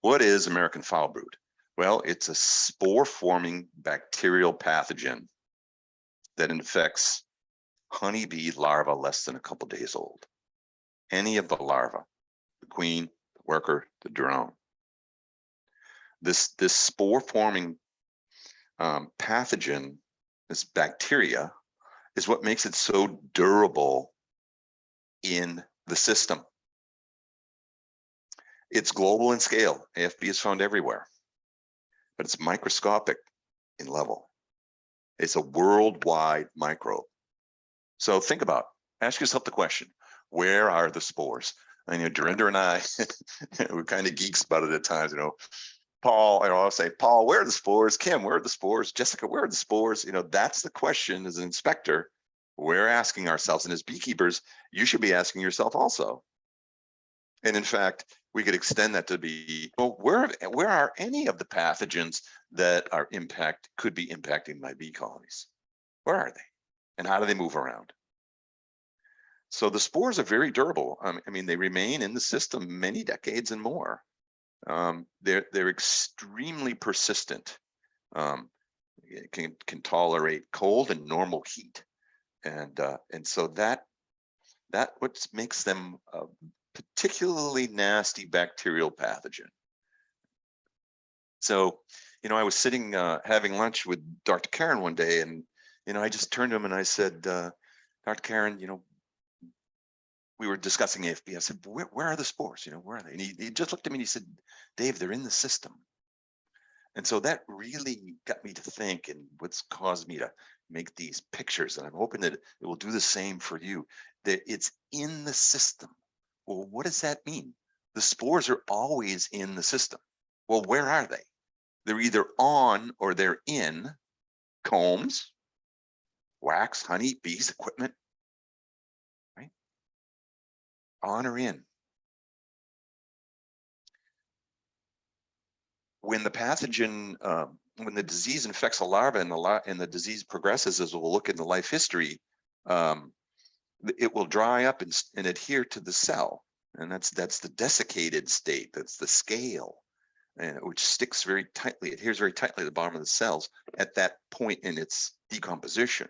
What is American foul brood? Well, it's a spore-forming bacterial pathogen that infects honeybee larvae less than a couple days old. any of the larvae, the queen, the worker, the drone. This spore forming pathogen, this bacteria, is what makes it so durable in the system. It's global in scale. AFB is found everywhere, but it's microscopic in level. It's a worldwide microbe. So think about, ask yourself the question, where are the spores? And Durinder and I, we're kind of geeks about it at times, Paul, I'll say, Paul, where are the spores? Kim, where are the spores? Jessica, where are the spores? That's the question as an inspector we're asking ourselves, and as beekeepers, you should be asking yourself also. And in fact, we could extend that to be, well, where are any of the pathogens that could be impacting my bee colonies? Where are they? And how do they move around? So the spores are very durable. I mean, they remain in the system many decades and more. They're extremely persistent. Can tolerate cold and normal heat, and so that what makes them a particularly nasty bacterial pathogen. So, I was sitting having lunch with Dr. Karen one day, and I just turned to him and I said, Dr. Karen, we were discussing AFB. I said, where are the spores? Where are they? And he just looked at me and he said, Dave, they're in the system. And so that really got me to think, and what's caused me to make these pictures. And I'm hoping that it will do the same for you, that it's in the system. Well, what does that mean? The spores are always in the system. Well, where are they? They're either on or they're in combs, wax, honey, bees, equipment, right? On or in. When the pathogen, when the disease infects a larva and the disease progresses, as we'll look in the life history, it will dry up and adhere to the cell. And that's the desiccated state, that's the scale, which sticks very tightly, adheres very tightly to the bottom of the cells at that point in its decomposition.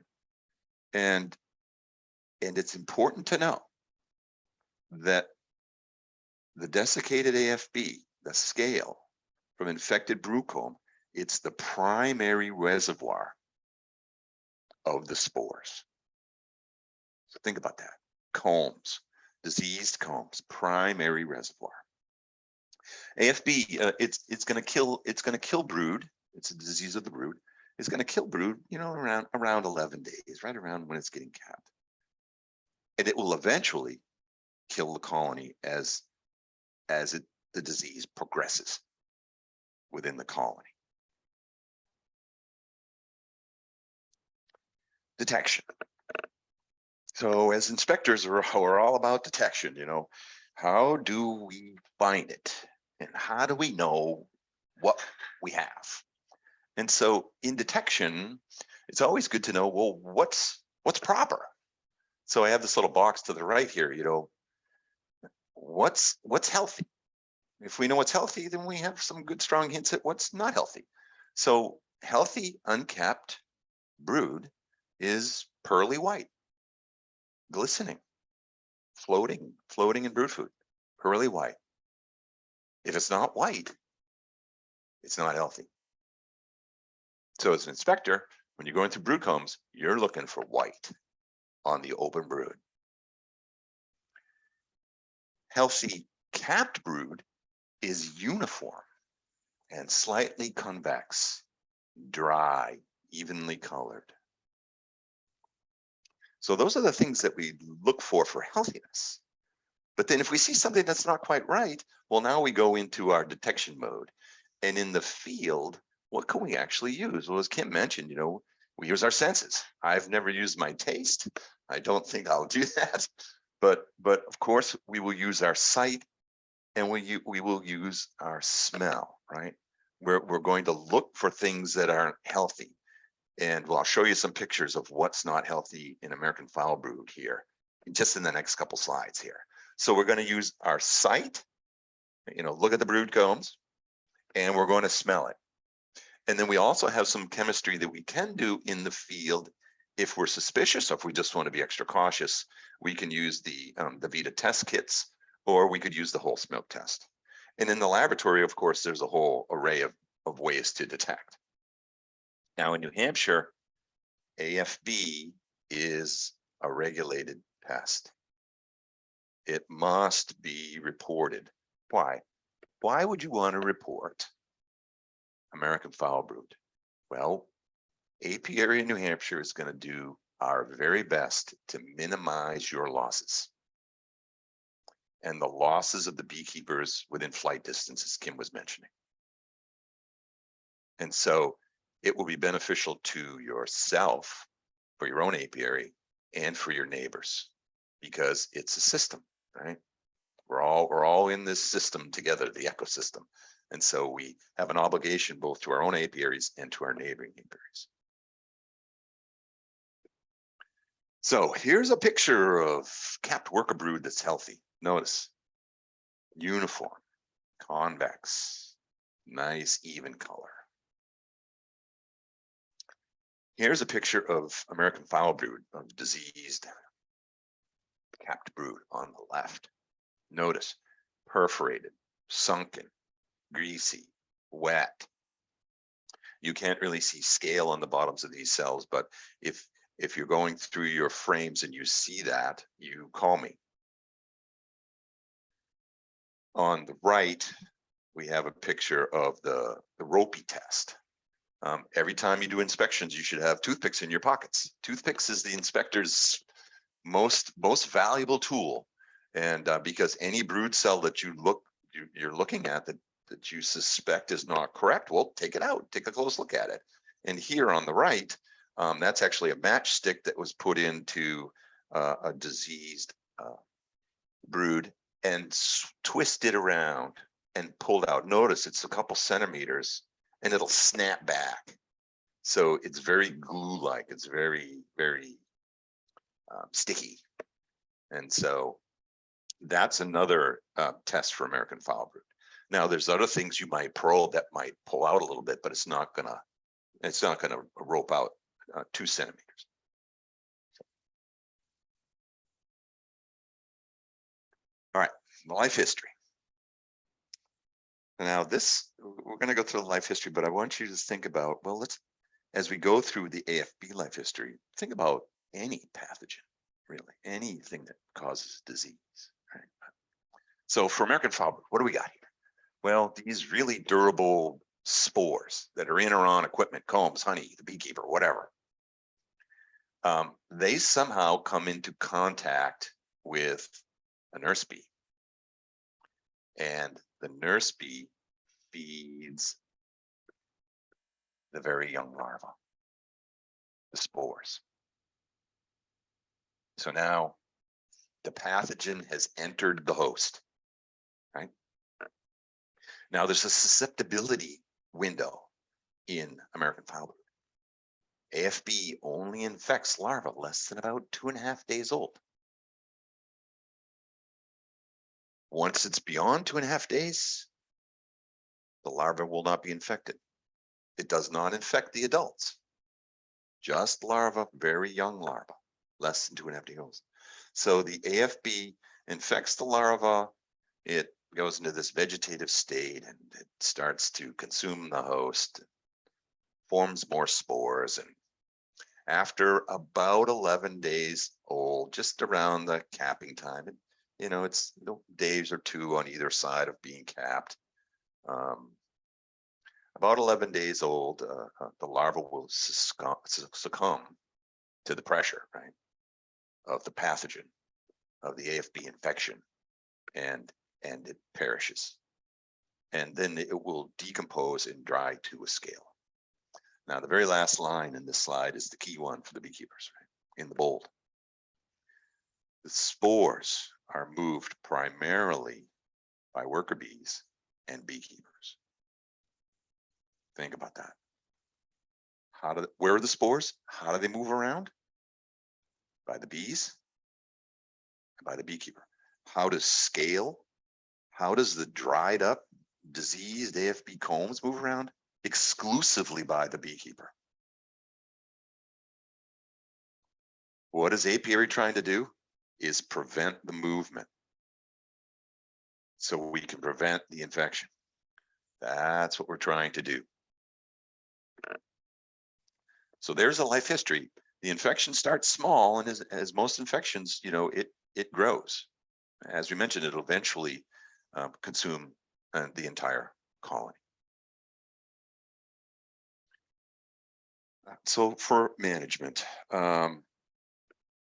And it's important to know that the desiccated AFB, the scale, from infected broodcomb, it's the primary reservoir of the spores. So think about that. Combs, diseased combs, primary reservoir. AFB, it's going to kill brood. It's a disease of the brood. It's going to kill brood, around 11 days, right around when it's getting capped. And it will eventually kill the colony as the disease progresses within the colony. Detection. So as inspectors, we're all about detection. How do we find it? And how do we know what we have? And so in detection, it's always good to know, well, what's proper? So I have this little box to the right here, what's healthy? If we know what's healthy, then we have some good strong hints at what's not healthy. So healthy uncapped brood is pearly white, glistening, floating in brood food, pearly white. If it's not white, it's not healthy. So as an inspector, when you're going through brood combs, you're looking for white on the open brood. Healthy capped brood is uniform and slightly convex, dry, evenly colored. So those are the things that we look for healthiness. But then if we see something that's not quite right, well, now we go into our detection mode. And in the field, what can we actually use? Well, as Kim mentioned, we use our senses. I've never used my taste. I don't think I'll do that. But of course, we will use our sight, and we will use our smell, right? We're going to look for things that aren't healthy. And I'll show you some pictures of what's not healthy in American foul brood here, just in the next couple slides here. So we're going to use our sight, look at the brood combs, and we're going to smell it. And then we also have some chemistry that we can do in the field If we're suspicious, or if we just want to be extra cautious, we can use the Vita test kits, or we could use the whole smoke test. And in the laboratory, of course, there's a whole array of ways to detect. Now in New Hampshire, AFB is a regulated pest. It must be reported. Why? Why would you want to report American foul brood? Well, Apiary in New Hampshire is going to do our very best to minimize your losses and the losses of the beekeepers within flight distance, as Kim was mentioning. And so it will be beneficial to yourself for your own apiary and for your neighbors, because it's a system, right? We're all in this system together, the ecosystem. And so we have an obligation both to our own apiaries and to our neighboring apiaries. So here's a picture of capped worker brood that's healthy. Notice, uniform, convex, nice even color. Here's a picture of American foul brood, of diseased capped brood on the left. Notice, perforated, sunken, greasy, wet. You can't really see scale on the bottoms of these cells, but if you're going through your frames and you see that, you call me. On the right, we have a picture of the ropey test. Every time you do inspections, you should have toothpicks in your pockets. Toothpicks is the inspector's most valuable tool. And because any brood cell that you're looking at that you suspect is not correct, well, take it out, take a close look at it. And here on the right, that's actually a matchstick that was put into a diseased brood and twisted around and pulled out. Notice it's a couple centimeters and it'll snap back. So it's very glue-like. It's very, very sticky. And so that's another test for American foul brood. Now there's other things you might probe that might pull out a little bit, but it's not gonna rope out 2 centimeters. All right, the life history. Now we're going to go through the life history, but I want you to think about, well, as we go through the AFB life history, think about any pathogen, really, anything that causes disease. Right? So for American foul brood, what do we got here? Well, these really durable spores that are in or on equipment, combs, honey, the beekeeper, whatever. They somehow come into contact with a nurse bee. And the nurse bee feeds the very young larva, the spores. So now the pathogen has entered the host, right? Now there's a susceptibility window in American foul brood. AFB only infects larvae less than about 2.5 days old. Once it's beyond 2.5 days, the larva will not be infected. It does not infect the adults, just larvae, very young larvae, less than 2.5 days old. So the AFB infects the larva, it goes into this vegetative state and it starts to consume the host, forms more spores, and after about 11 days old, just around the capping time, it's days or 2 on either side of being capped. About 11 days old, the larva will succumb to the pressure, right, of the pathogen, of the AFB infection, and it perishes. And then it will decompose and dry to a scale. Now, the very last line in this slide is the key one for the beekeepers, right, in the bold. The spores are moved primarily by worker bees and beekeepers. Think about that. Where are the spores? How do they move around? By the bees and by the beekeeper. How does scale? How does the dried up, diseased AFB combs move around? Exclusively by the beekeeper. What is apiary trying to do? Is prevent the movement, so we can prevent the infection. That's what we're trying to do. So there's a life history. The infection starts small, and as most infections, you know, it grows. As we mentioned, it'll eventually consume the entire colony. So for management,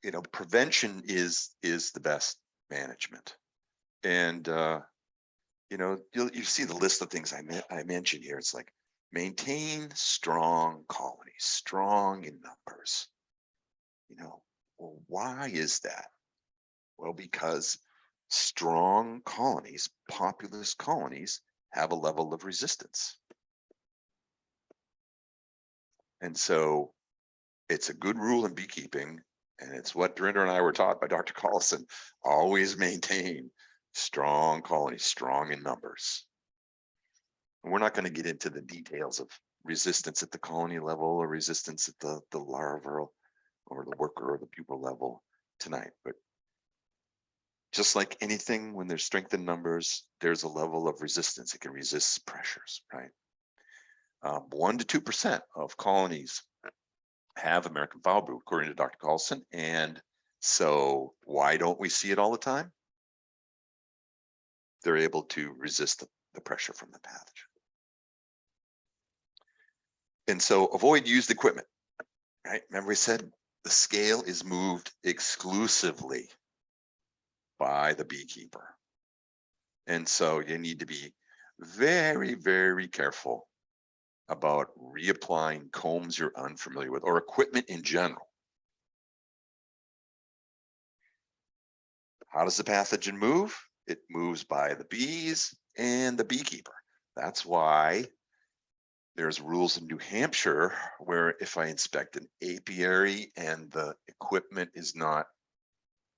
you know, prevention is the best management. And you know, you see the list of things I mentioned here. It's like maintain strong colonies, strong in numbers. You know, well, why is that? Well, because strong colonies, populous colonies, have a level of resistance. And so it's a good rule in beekeeping, and it's what Dorinder and I were taught by Dr. Collison: always maintain strong colonies, strong in numbers. And we're not going to get into the details of resistance at the colony level or resistance at the larval or the worker or the pupal level tonight. But just like anything, when there's strength in numbers, there's a level of resistance. It can resist pressures, right? 1 to 2% of colonies have American foul brood, according to Dr. Collison. And so why don't we see it all the time? They're able to resist the pressure from the pathogen. And so avoid used equipment, right? Remember we said the scale is moved exclusively by the beekeeper. And so you need to be very, very careful about reapplying combs you're unfamiliar with, or equipment in general. How does the pathogen move? It moves by the bees and the beekeeper. That's why there's rules in New Hampshire where if I inspect an apiary and the equipment is not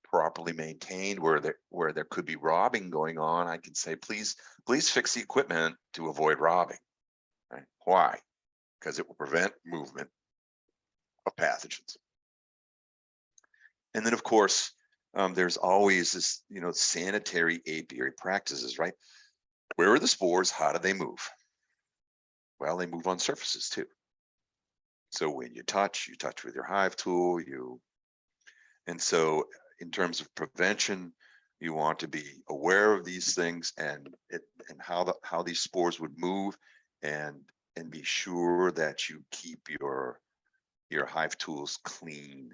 properly maintained, where there could be robbing going on, I can say, please fix the equipment to avoid robbing. Right? Why? Because it will prevent movement of pathogens. And then, of course, there's always this, you know, sanitary apiary practices, right? Where are the spores? How do they move? Well, they move on surfaces too. So when you touch with your hive tool, and so in terms of prevention, you want to be aware of these things and how these spores would move, and be sure that you keep your hive tools clean,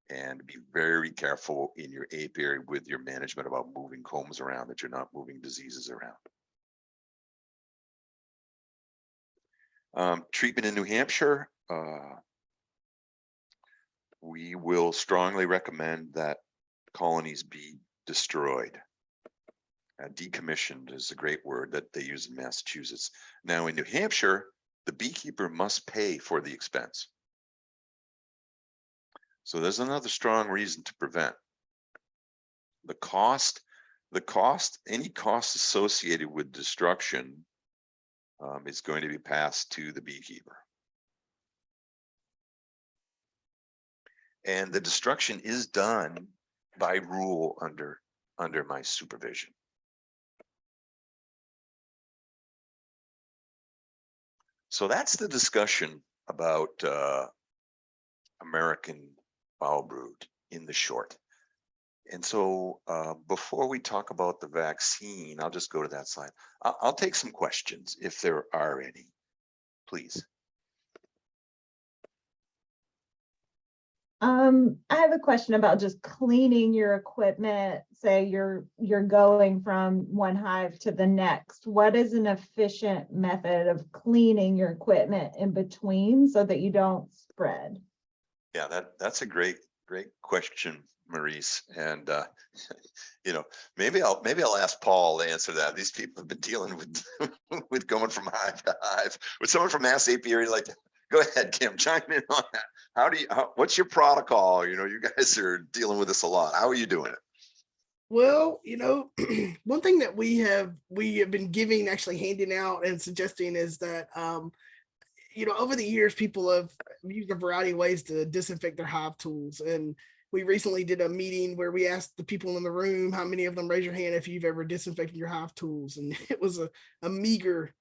and be very careful in your apiary with your management about moving combs around, that you're not moving diseases around. Treatment in New Hampshire, we will strongly recommend that colonies be destroyed. Decommissioned is a great word that they use in Massachusetts. Now in New Hampshire, the beekeeper must pay for the expense. So there's another strong reason to prevent. Any cost associated with destruction is going to be passed to the beekeeper. And the destruction is done by rule under my supervision. So that's the discussion about American foul brood in the short. And so before we talk about the vaccine, I'll just go to that slide. I'll take some questions if there are any, please. I have a question about just cleaning your equipment. Say you're going from one hive to the next. What is an efficient method of cleaning your equipment in between so that you don't spread? Yeah, that's a great question, Maurice. And you know, maybe I'll ask Paul to answer that. These people have been dealing with with going from hive to hive. With someone from Mass Apiary, like, go ahead, Kim, chime in on that. What's your protocol? You know, you guys are dealing with this a lot. How are you doing it? Well, you know, one thing that we have been actually handing out and suggesting is that, you know, over the years, people have used a variety of ways to disinfect their hive tools. And, we recently did a meeting where we asked the people in the room, how many of them raise your hand if you've ever disinfected your hive tools. And it was a meager,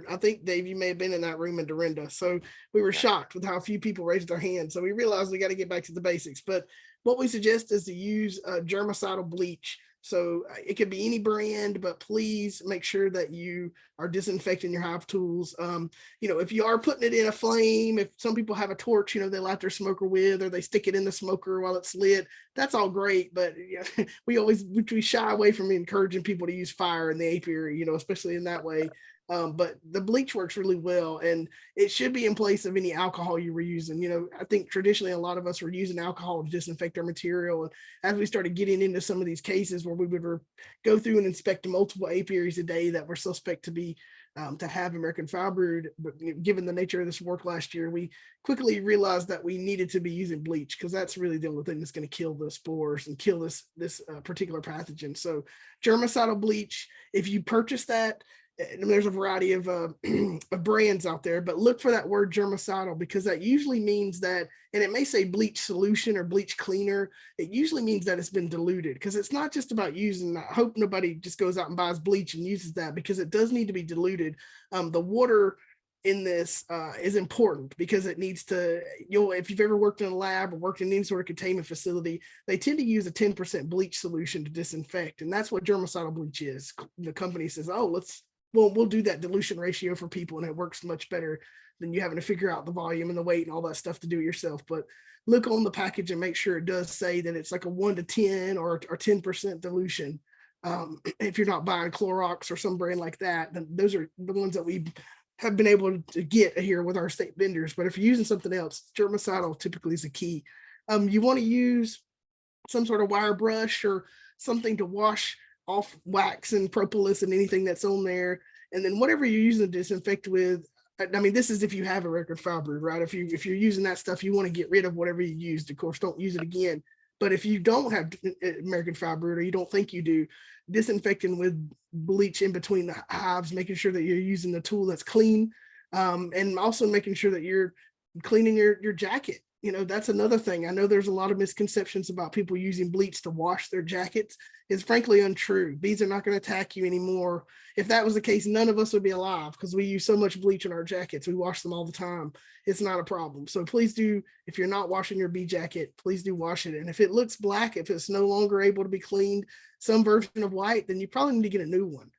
I think, Dave, you may have been in that room, and Dorinda. So we were shocked with how few people raised their hands. So we realized we got to get back to the basics. But what we suggest is to use germicidal bleach. So it could be any brand, but please make sure that you are disinfecting your hive tools. If you are putting it in a flame, if some people have a torch, they light their smoker with, or they stick it in the smoker while it's lit, that's all great. But we shy away from encouraging people to use fire in the apiary, especially in that way. But the bleach works really well, and it should be in place of any alcohol you were using. I think traditionally a lot of us were using alcohol to disinfect our material. And as we started getting into some of these cases where we would go through and inspect multiple apiaries a day that were suspect to be to have American foul brood, but given the nature of this work last year, we quickly realized that we needed to be using bleach, because that's really the only thing that's going to kill the spores and kill this particular pathogen. So germicidal bleach, if you purchase that, and there's a variety of brands out there, but look for that word germicidal, because that usually means that, and it may say bleach solution or bleach cleaner, it usually means that it's been diluted, because it's not just about using that. I hope nobody just goes out and buys bleach and uses that, because it does need to be diluted. The water in this is important, because it needs to, if you've ever worked in a lab or worked in any sort of containment facility, they tend to use a 10% bleach solution to disinfect. And that's what germicidal bleach is. The company says, oh, we'll do that dilution ratio for people, and it works much better than you having to figure out the volume and the weight and all that stuff to do it yourself. But look on the package and make sure it does say that it's like a 1 to 10 or 10% dilution. If you're not buying Clorox or some brand like that, then those are the ones that we have been able to get here with our state vendors. But if you're using something else, germicidal typically is a key. You want to use some sort of wire brush or something to wash off wax and propolis and anything that's on there. And then whatever you're using to disinfect with, I mean, this is if you have a record foul brood, right? If you're using that stuff, you want to get rid of whatever you used. Of course, don't use it again. But if you don't have American foul brood, or you don't think you do, disinfecting with bleach in between the hives, making sure that you're using the tool that's clean, and also making sure that you're cleaning your jacket. That's another thing. I know there's a lot of misconceptions about people using bleach to wash their jackets. It's frankly untrue. Bees are not going to attack you anymore. If that was the case, none of us would be alive, because we use so much bleach in our jackets. We wash them all the time. It's not a problem. So please do, if you're not washing your bee jacket, please do wash it. And if it looks black, if it's no longer able to be cleaned, some version of white, then you probably need to get a new one.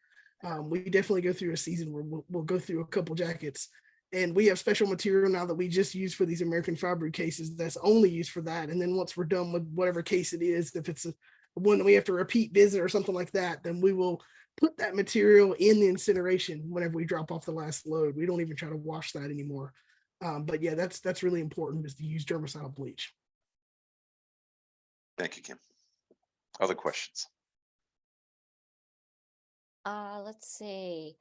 We definitely go through a season where we'll go through a couple jackets. And we have special material now that we just use for these American foul brood cases that's only used for that. And then once we're done with whatever case it is, if it's one that we have to repeat visit or something like that, then we will put that material in the incineration whenever we drop off the last load. We don't even try to wash that anymore. But yeah, that's really important, is to use germicidal bleach. Thank you, Kim. Other questions? Let's see.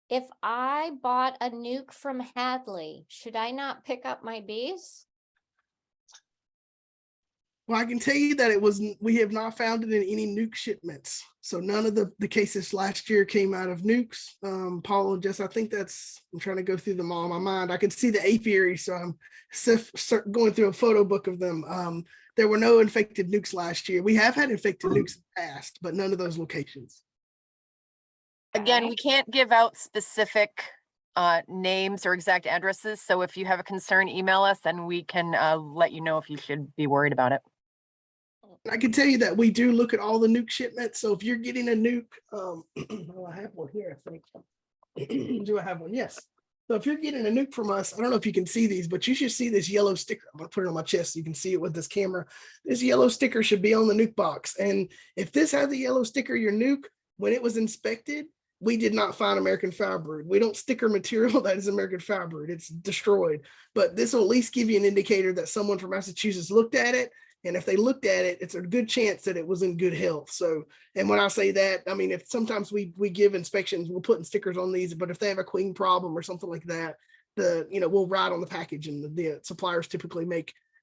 If I bought a nuke from Hadley, should I not pick up my bees? Well, I can tell you that we have not found it in any nuke shipments. So none of the cases last year came out of nukes. Paul and Jess, I think I'm trying to go through them all in my mind. I can see the apiary, so I'm going through a photo book of them. There were no infected nukes last year. We have had infected nukes in the past, but none of those locations. Again, we can't give out specific names or exact addresses. So if you have a concern, email us and we can let you know if you should be worried about it. I can tell you that we do look at all the nuke shipments. So if you're getting a nuke, I have one here, I think. Do I have one? Yes. So if you're getting a nuke from us, I don't know if you can see these, but you should see this yellow sticker. I'm going to put it on my chest so you can see it with this camera. This yellow sticker should be on the nuke box. And if this has the yellow sticker, your nuke, when it was inspected, we did not find American foul brood. We don't sticker material that is American foul brood. It's destroyed. But this will at least give you an indicator that someone from Massachusetts looked at it. And if they looked at it, it's a good chance that it was in good health. So, and when I say that, I mean, if sometimes we give inspections, we'll put stickers on these, but if they have a queen problem or something like that, we'll write on the package, and the suppliers typically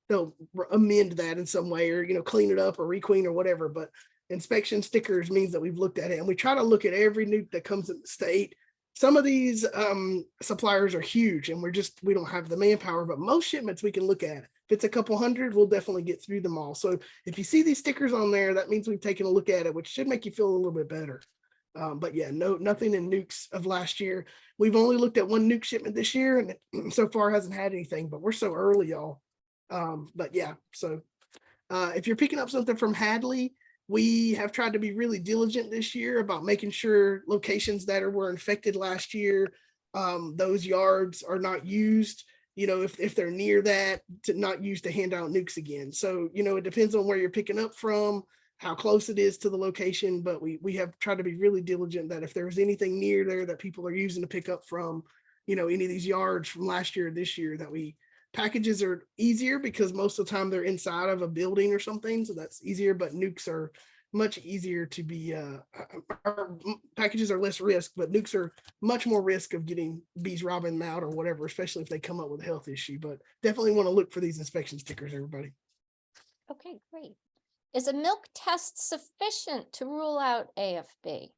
they'll amend that in some way, or, clean it up or requeen or whatever. But inspection stickers means that we've looked at it, and we try to look at every nuke that comes in the state. Some of these suppliers are huge, and we don't have the manpower, but most shipments we can look at. If it's a couple hundred, we'll definitely get through them all. So if you see these stickers on there, that means we've taken a look at it, which should make you feel a little bit better. But yeah, nothing in nukes of last year. We've only looked at one nuke shipment this year, and it so far hasn't had anything, but we're so early, y'all. But yeah, so if you're picking up something from Hadley, we have tried to be really diligent this year about making sure locations that were infected last year, those yards are not used, you know, if they're near that, to not use to hand out nukes again. So, you know, it depends on where you're picking up from, how close it is to the location, but we have tried to be really diligent that if there was anything near there that people are using to pick up from, you know, any of these yards from last year or this year, that packages are easier because most of the time they're inside of a building or something. So that's easier, but nukes are much easier to be, packages are less risk, but nukes are much more risk of getting bees robbing them out or whatever, especially if they come up with a health issue. But definitely want to look for these inspection stickers, everybody. Okay, great. Is a milk test sufficient to rule out AFB?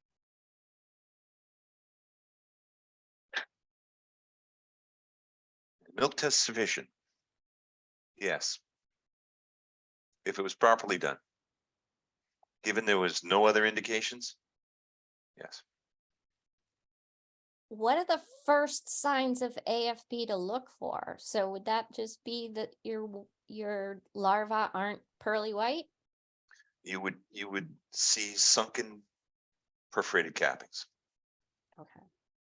Milk test sufficient? Yes. If it was properly done. Given there was no other indications? Yes. What are the first signs of AFB to look for? So would that just be that your larvae aren't pearly white? You would see sunken perforated cappings. Okay.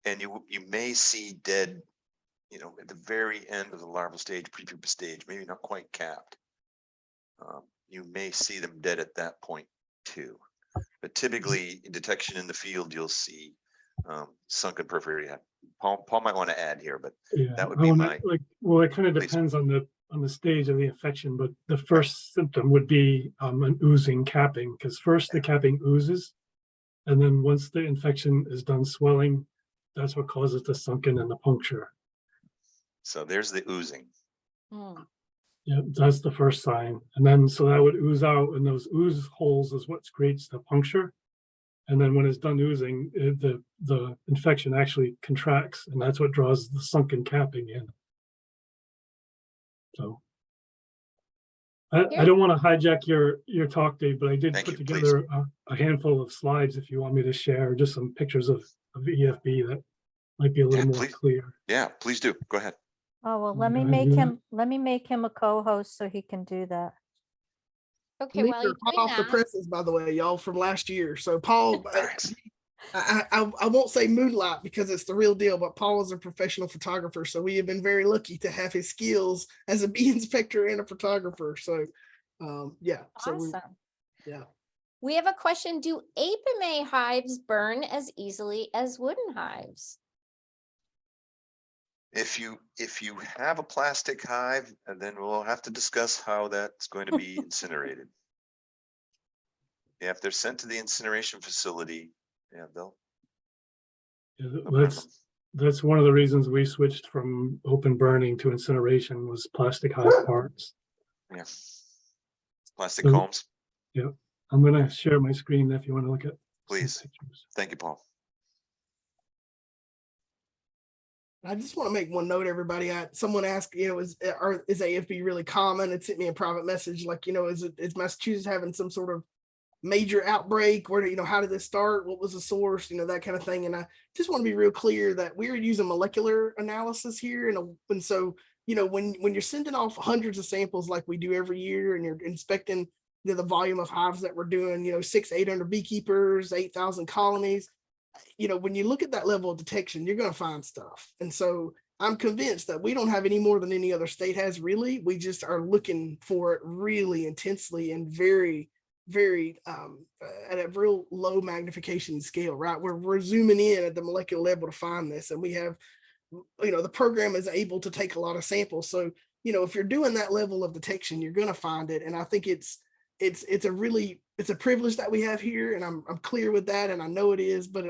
And you may see dead, you know, at the very end of the larval stage, prepupa stage, maybe not quite capped. You may see them dead at that point too. But typically in detection in the field, you'll see sunken perforated. Paul might want to add here, but Yeah, that would be my, well, it kind of Please. depends on the stage of the infection, but the first symptom would be an oozing capping, because first the capping oozes, and then once the infection is done swelling, that's what causes the sunken and the puncture. so there's the oozing. Hmm. Yeah, that's the first sign. And then so that would ooze out, and those ooze holes is what creates the puncture. And then when it's done oozing, the infection actually contracts, and that's what draws the sunken capping in. So I don't want to hijack your talk, Dave, but I did Thank put you, together a handful of slides if you want me to share, just some pictures of EFB that might be a little Yeah, more please. clear. Yeah, please do. Go ahead. Oh, well, Go let me ahead and make do him a co-host so he can do that. Okay, These while are you're hot doing off the that, presses, by the way, y'all, from last year. So Paul, Nice. I won't say moonlight because it's the real deal, but Paul is a professional photographer. So we have been very lucky to have his skills as a bee inspector and a photographer. So yeah. So awesome. yeah. We have a question. Do APMA hives burn as easily as wooden hives? If you have a plastic hive, and then we'll have to discuss how that's going to be incinerated. Yeah, if they're sent to the incineration facility, yeah, they'll burn them. That's one of the reasons we switched from open burning to incineration, was plastic hive parts. Yeah. Plastic So- combs. Yeah, I'm going to share my screen if you want to look at some Please. pictures. Thank you, Paul. I just want to make one note, everybody. Someone asked, you know, is AFB really common? It sent me a private message, like, you know, is Massachusetts having some sort of major outbreak? Where, you know, how did this start? What was the source? You know, that kind of thing. And I just want to be real clear that we're using molecular analysis here, and so, you know, when you're sending off hundreds of samples like we do every year, and you're inspecting the volume of hives that we're doing, you know, 600-800 beekeepers, 8,000 colonies. You know, when you look at that level of detection, you're going to find stuff. And so I'm convinced that we don't have any more than any other state has, really. We just are looking for it really intensely and very, very at a real low magnification scale, right? We're zooming in at the molecular level to find this. And we have, you know, the program is able to take a lot of samples. So, you know, if you're doing that level of detection, you're going to find it. And I think it's a privilege that we have here, and I'm clear with that, and I know it is, but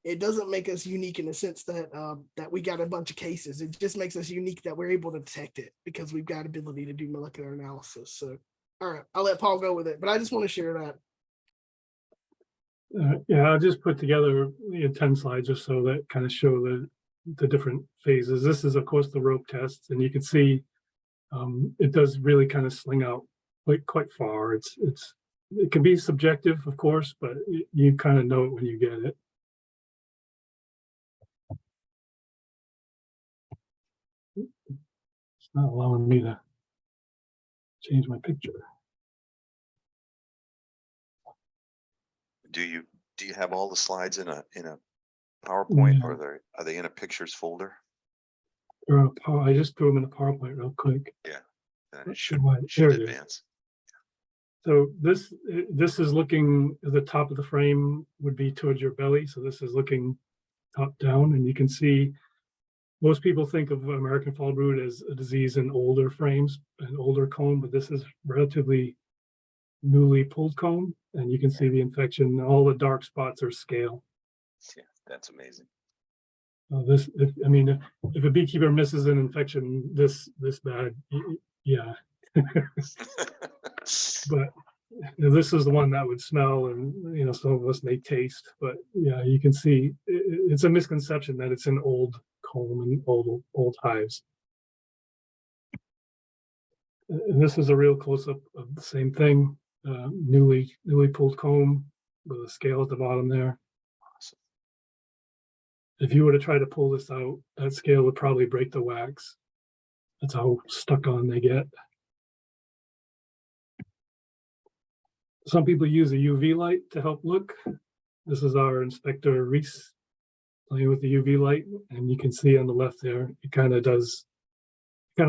it doesn't make us unique in the sense that that we got a bunch of cases. It just makes us unique that we're able to detect it because we've got ability to do molecular analysis. So, all right, I'll let Paul go with it, but I just want to share that. Yeah, I'll just put together 10 slides or so that kind of show the different phases. This is, of course, the rope test, and you can see It does really kind of sling out quite far. It can be subjective, of course, but you kind of know it when you get it. It's not allowing me to change my picture. Do you have all the slides in a PowerPoint, No. or are they in a pictures folder? I just threw them in a PowerPoint real quick. Yeah, then it Let's see should why- there it is. advance. So this is looking, the top of the frame would be towards your belly. So this is looking top down, and you can see most people think of American fall brood as a disease in older frames and older comb, but this is relatively newly pulled comb, and you can see the infection. All the dark spots are scale. Yeah, that's amazing. If a beekeeper misses an infection this bad, yeah. But this is the one that would smell, and some of us may taste. But yeah, you can see it's a misconception that it's an old comb and old hives. And this is a real close-up of the same thing, newly pulled comb with a scale at the bottom there. Awesome. If you were to try to pull this out, that scale would probably break the wax. That's how stuck on they get. Some people use a UV light to help look. This is our inspector Reese playing with the UV light, and you can see on the left there, it kind of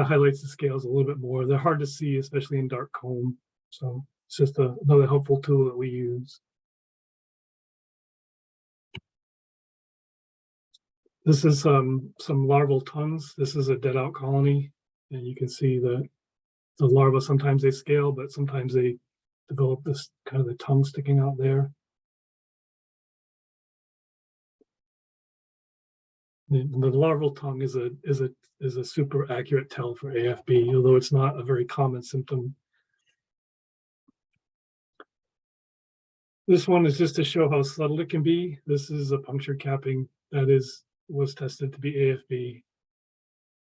highlights the scales a little bit more. They're hard to see, especially in dark comb. So it's just another helpful tool that we use. This is some larval tongues. This is a dead out colony, and you can see the larvae. Sometimes they scale, but sometimes they develop this kind of the tongue sticking out there. The larval tongue is a super accurate tell for AFB, although it's not a very common symptom. This one is just to show how subtle it can be. This is a puncture capping that was tested to be AFB.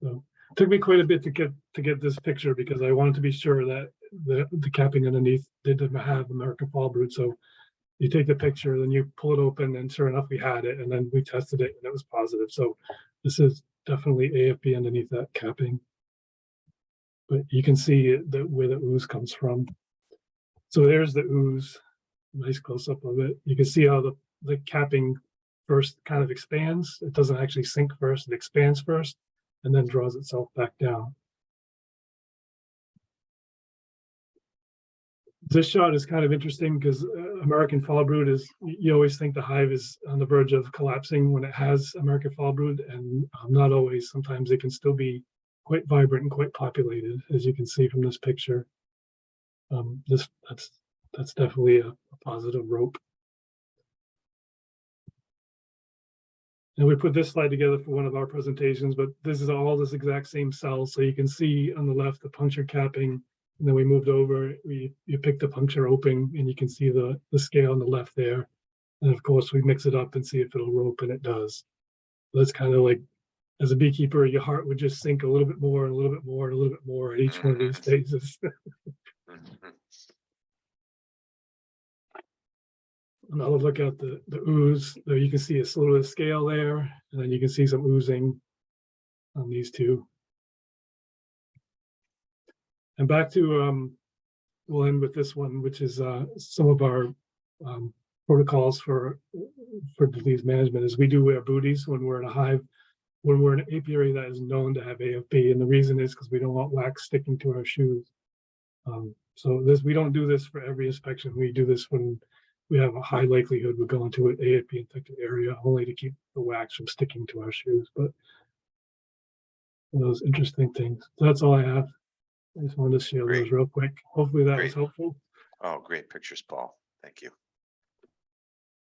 So it took me quite a bit to get this picture, because I wanted to be sure that the capping underneath did have American fall brood. So you take the picture, then you pull it open, and sure enough, we had it, and then we tested it, and it was positive. So this is definitely AFB underneath that capping. But you can see where the ooze comes from. So there's the ooze, nice close up of it. You can see how the capping first kind of expands. It doesn't actually sink first, it expands first, and then draws itself back down. This shot is kind of interesting because American fall brood you always think the hive is on the verge of collapsing when it has American fall brood, and not always. Sometimes it can still be quite vibrant and quite populated, as you can see from this picture. That's definitely a positive rope. And we put this slide together for one of our presentations, but this is all this exact same cell. So you can see on the left the puncture capping, and then we moved over, you pick the puncture open, and you can see the scale on the left there. And of course, we mix it up and see if it'll rope, and it does. So that's kind of like, as a beekeeper, your heart would just sink a little bit more and a little bit more and a little bit more at each one of these phases. Another look at the ooze. So you can see a little bit of scale there, and then you can see some oozing on these two. And back to, we'll end with this one, which is some of our protocols for disease management is we do wear booties when we're in a hive, when we're in an apiary that is known to have AFB. And the reason is because we don't want wax sticking to our shoes. So we don't do this for every inspection. We do this when we have a high likelihood we're going to an AFB infected area, only to keep the wax from sticking to our shoes. But those interesting things. So that's all I have. I just wanted to share those real quick. Hopefully that was helpful. Oh, great pictures, Paul. Thank you.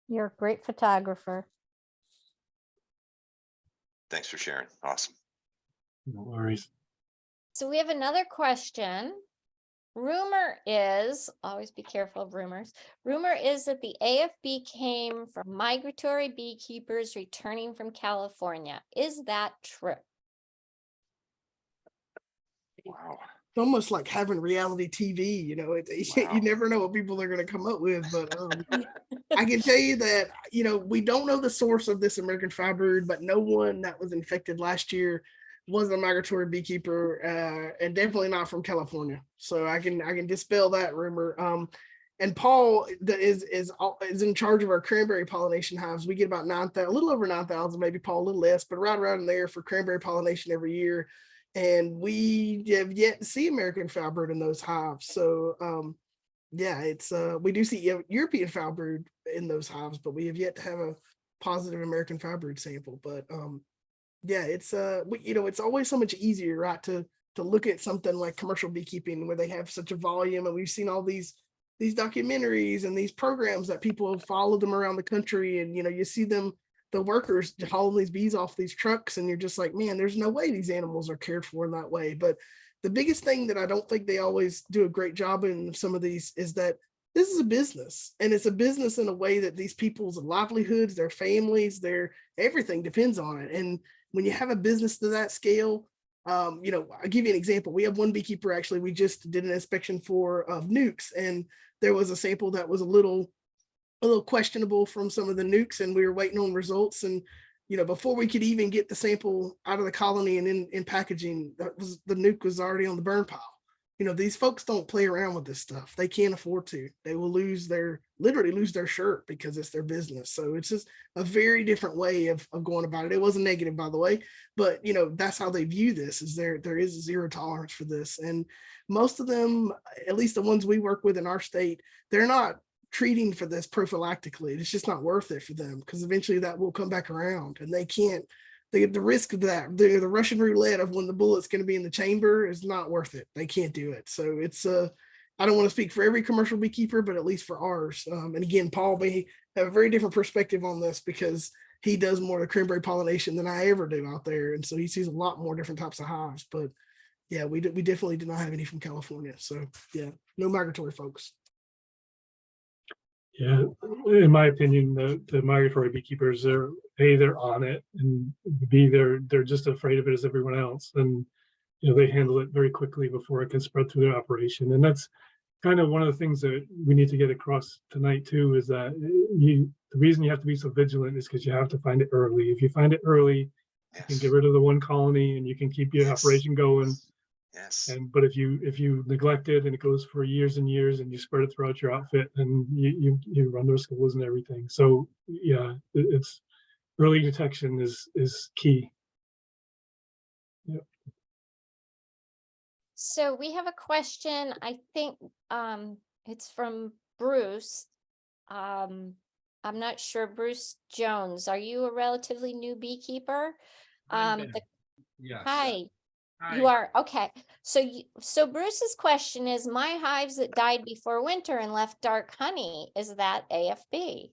You're a great photographer. Thanks for sharing. Awesome. No worries. So we have another question. Rumor is, always be careful of rumors. Rumor is that the AFB came from migratory beekeepers returning from California. Is that true? Wow. almost like having reality TV, you know, Wow. you never know what people are going to come up with, but I can tell you that, you know, we don't know the source of this American foul brood, but no one that was infected last year was a migratory beekeeper, and definitely not from California. So I can dispel that rumor. And Paul is in charge of our cranberry pollination hives. We get about 9,000, a little over 9,000, maybe Paul a little less, but right around there for cranberry pollination every year. And we have yet to see American foul brood in those hives. So yeah, it's we do see European foul brood in those hives, but we have yet to have a positive American foul brood sample. But yeah, it's you know, it's always so much easier, right, to look at something like commercial beekeeping where they have such a volume, and we've seen all these documentaries and these programs that people have followed them around the country, and you know, you see them, the workers hauling these bees off these trucks, and you're just like, man, there's no way these animals are cared for in that way. But the biggest thing that I don't think they always do a great job in some of these is that this is a business, and it's a business in a way that these people's livelihoods, their families, their everything depends on it. And when you have a business to that scale, you know, I'll give you an example. We have one beekeeper, actually, we just did an inspection of nukes, and there was a sample that was a little questionable from some of the nukes, and we were waiting on results. And you know, before we could even get the sample out of the colony and in packaging, the nuke was already on the burn pile. You know, these folks don't play around with this stuff. They can't afford to. They will literally lose their shirt because it's their business. So it's just a very different way of going about it. It wasn't negative, by the way, but you know, that's how they view this, is there is zero tolerance for this. And most of them, at least the ones we work with in our state, they're not treating for this prophylactically. It's just not worth it for them, because eventually that will come back around, and they can't. The risk of that, the Russian roulette of when the bullet's going to be in the chamber is not worth it. They can't do it. So it's I don't want to speak for every commercial beekeeper, but at least for ours. And again, Paul may have a very different perspective on this because he does more of the cranberry pollination than I ever do out there, and so he sees a lot more different types of hives. But yeah, we definitely did not have any from California. So yeah, no migratory folks. Yeah, in my opinion, the migratory beekeepers are A, they're on it, and B, they're just afraid of it as everyone else. And you know, they handle it very quickly before it can spread through their operation. And that's kind of one of the things that we need to get across tonight too, is that the reason you have to be so vigilant is because you have to find it early. If you find it early, you can get rid of the one colony and you can keep your operation going. Yes. But if you neglect it and it goes for years and years and you spread it throughout your outfit, then you run the risk of losing everything. So yeah, it's early detection is key. Yeah. So we have a question. I think it's from Bruce. I'm not sure. Bruce Jones, are you a relatively new beekeeper? Yes. Hi. You are, okay. So Bruce's question is, my hives that died before winter and left dark honey, is that AFB?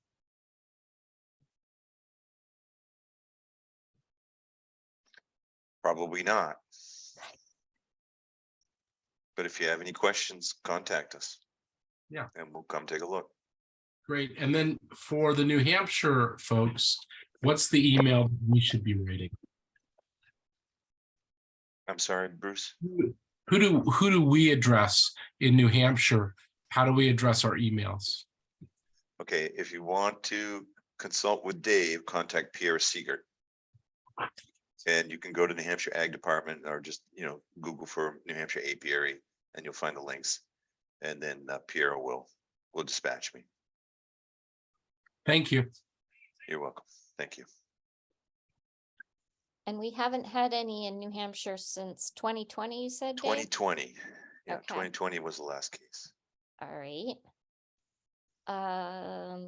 Probably not. But if you have any questions, contact us. Yeah. And we'll come take a look. Great. And then for the New Hampshire folks, what's the email we should be writing? I'm sorry, Bruce. Who do we address in New Hampshire? How do we address our emails? Okay, if you want to consult with Dave, contact Pierre Siegert. And you can go to New Hampshire Ag Department, or just, you know, Google for New Hampshire apiary, and you'll find the links. And then Pierre will dispatch me. Thank you. You're welcome. Thank you. And we haven't had any in New Hampshire since 2020, you said, Dave? 2020. Yeah, Okay. 2020 was the last case. All right.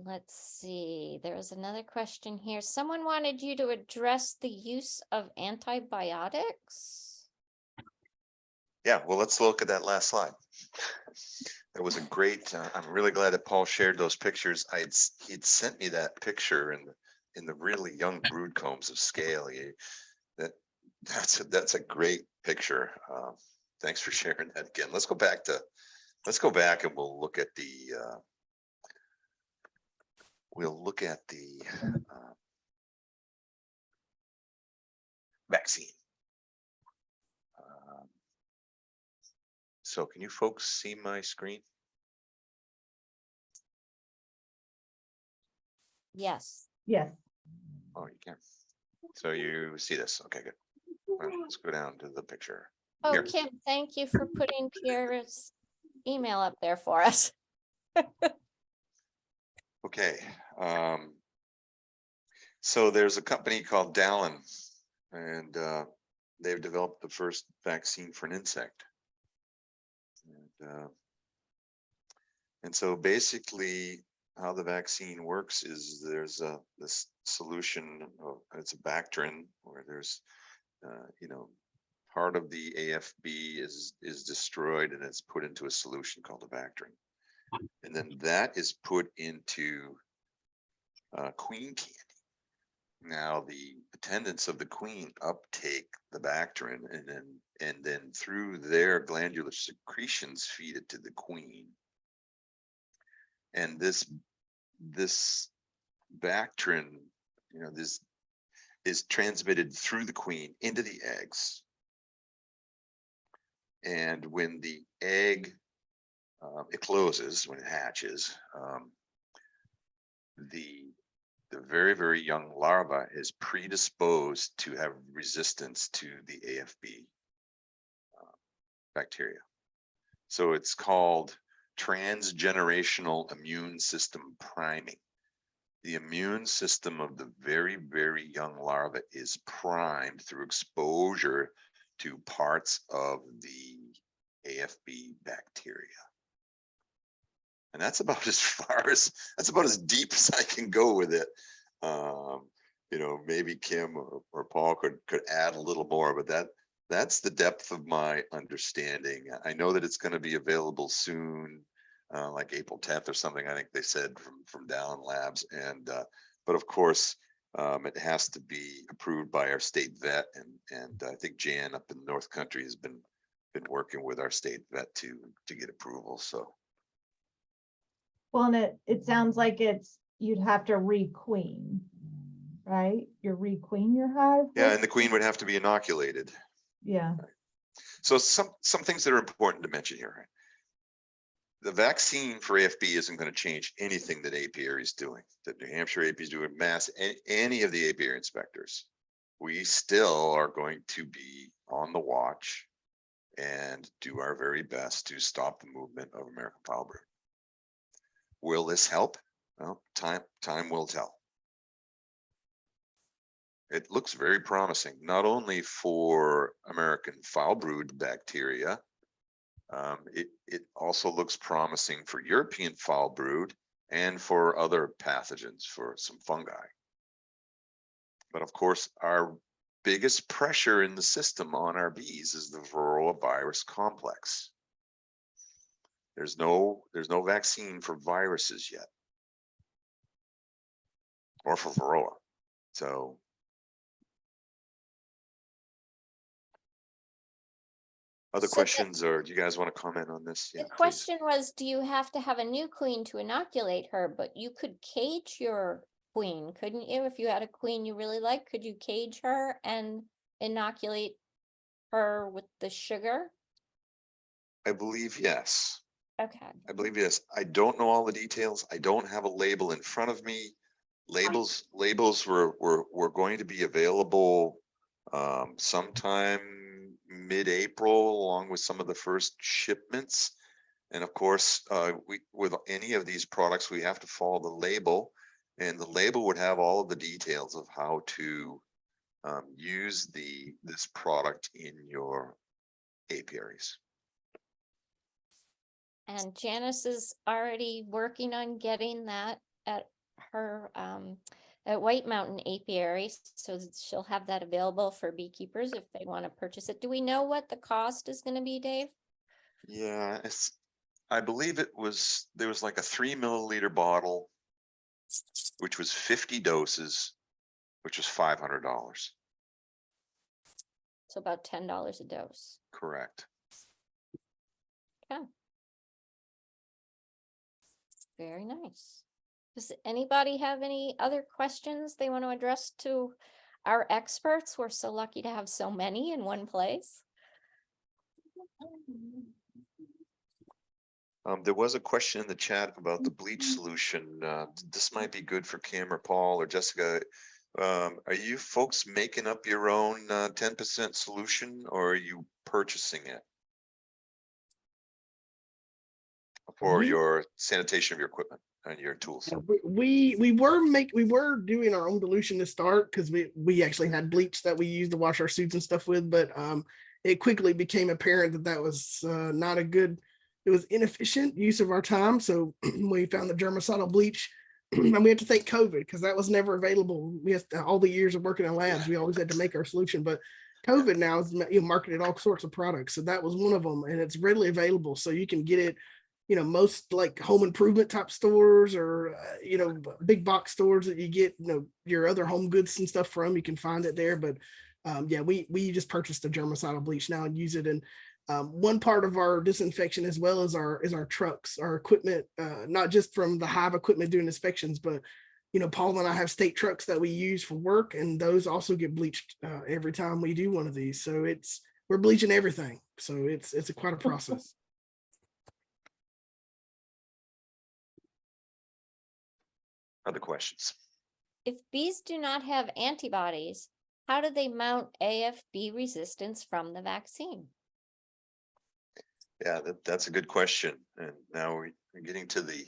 Let's see. There was another question here. Someone wanted you to address the use of antibiotics. Yeah, well, let's look at that last slide. That was a great, I'm really glad that Paul shared those pictures. He'd sent me that picture in the really young brood combs of scale. That's a great picture. Thanks for sharing that again. Let's go back and we'll look at the vaccine. So can you folks see my screen? Yes. Yes. Oh, you can. So you see this. Okay, good. All right, let's go down to the picture. Oh, Here. Kim, thank you for putting Pierre's email up there for us. Okay. So there's a company called Dallin, and they've developed the first vaccine for an insect. And so basically how the vaccine works is there's this solution, it's a Bactrin, where there's, you know, part of the AFB is destroyed and it's put into a solution called a Bactrin. And then that is put into queen candy. Now the attendants of the queen uptake the Bactrin and then through their glandular secretions feed it to the queen. And this Bactrin, you know, this is transmitted through the queen into the eggs. And when the egg it closes, when it hatches, the very, very young larva is predisposed to have resistance to the AFB bacteria. So it's called transgenerational immune system priming. The immune system of the very, very young larva is primed through exposure to parts of the AFB bacteria. And that's about that's about as deep as I can go with it. You know, maybe Kim or Paul could add a little more, but that's the depth of my understanding. I know that it's going to be available soon, like April 10th or something. I think they said from Down Labs, and but of course it has to be approved by our state vet, and I think Jan up in the North Country has been working with our state vet to get approval. So. Well, and it sounds like you'd have to requeen, right? You requeen your hive? Yeah, and the queen would have to be inoculated. Yeah. So some things that are important to mention here. Right? The vaccine for AFB isn't going to change anything that apiary is doing, that New Hampshire apiary is doing, any of the apiary inspectors. We still are going to be on the watch and do our very best to stop the movement of American foulbrood. Will this help? Well, time will tell. It looks very promising, not only for American foulbrood bacteria, it also looks promising for European foulbrood and for other pathogens, for some fungi. But of course, our biggest pressure in the system on our bees is the varroa virus complex. There's no vaccine for viruses yet, or for varroa. So other questions, or do you guys want to comment on this? The question was, do you have to have a new queen to inoculate her? But you could cage your queen, couldn't you? If you had a queen you really like, could you cage her and inoculate her with the sugar? I believe yes. Okay. I believe yes. I don't know all the details. I don't have a label in front of me. Labels were going to be available sometime mid-April, along with some of the first shipments. And of course, with any of these products, we have to follow the label, and the label would have all of the details of how to use this product in your apiaries. And Janice is already working on getting that at her at White Mountain Apiary, so that she'll have that available for beekeepers if they want to purchase it. Do we know what the cost is going to be, Dave? Yeah, I believe there was like a 3 milliliter bottle, which was 50 doses, which was $500. So about $10 a dose. Correct. Okay. Very nice. Does anybody have any other questions they want to address to our experts? We're so lucky to have so many in one place. There was a question in the chat about the bleach solution. This might be good for Kim or Paul or Jessica. Are you folks making up your own 10% solution, or are you purchasing it for your sanitation of your equipment and your tools? We were doing our own dilution to start, because we actually had bleach that we used to wash our suits and stuff with, but it quickly became apparent that was not a good. It was inefficient use of our time, so we found the germicidal bleach. And we have to thank COVID, because that was never available. We have all the years of working in labs, we always had to make our solution, but COVID now is marketed all sorts of products, so that was one of them, and it's readily available, so you can get it. Most like home improvement type stores, or big box stores that you get your other home goods and stuff from. You can find it there, but yeah, we just purchased a germicidal bleach now and use it in one part of our disinfection, as well as our trucks, our equipment, not just from the hive equipment doing inspections, but Paul and I have state trucks that we use for work, and those also get bleached every time we do one of these. So we're bleaching everything, so it's quite a process. Other questions? If bees do not have antibodies, how do they mount AFB resistance from the vaccine? Yeah, that's a good question. And now we're getting to the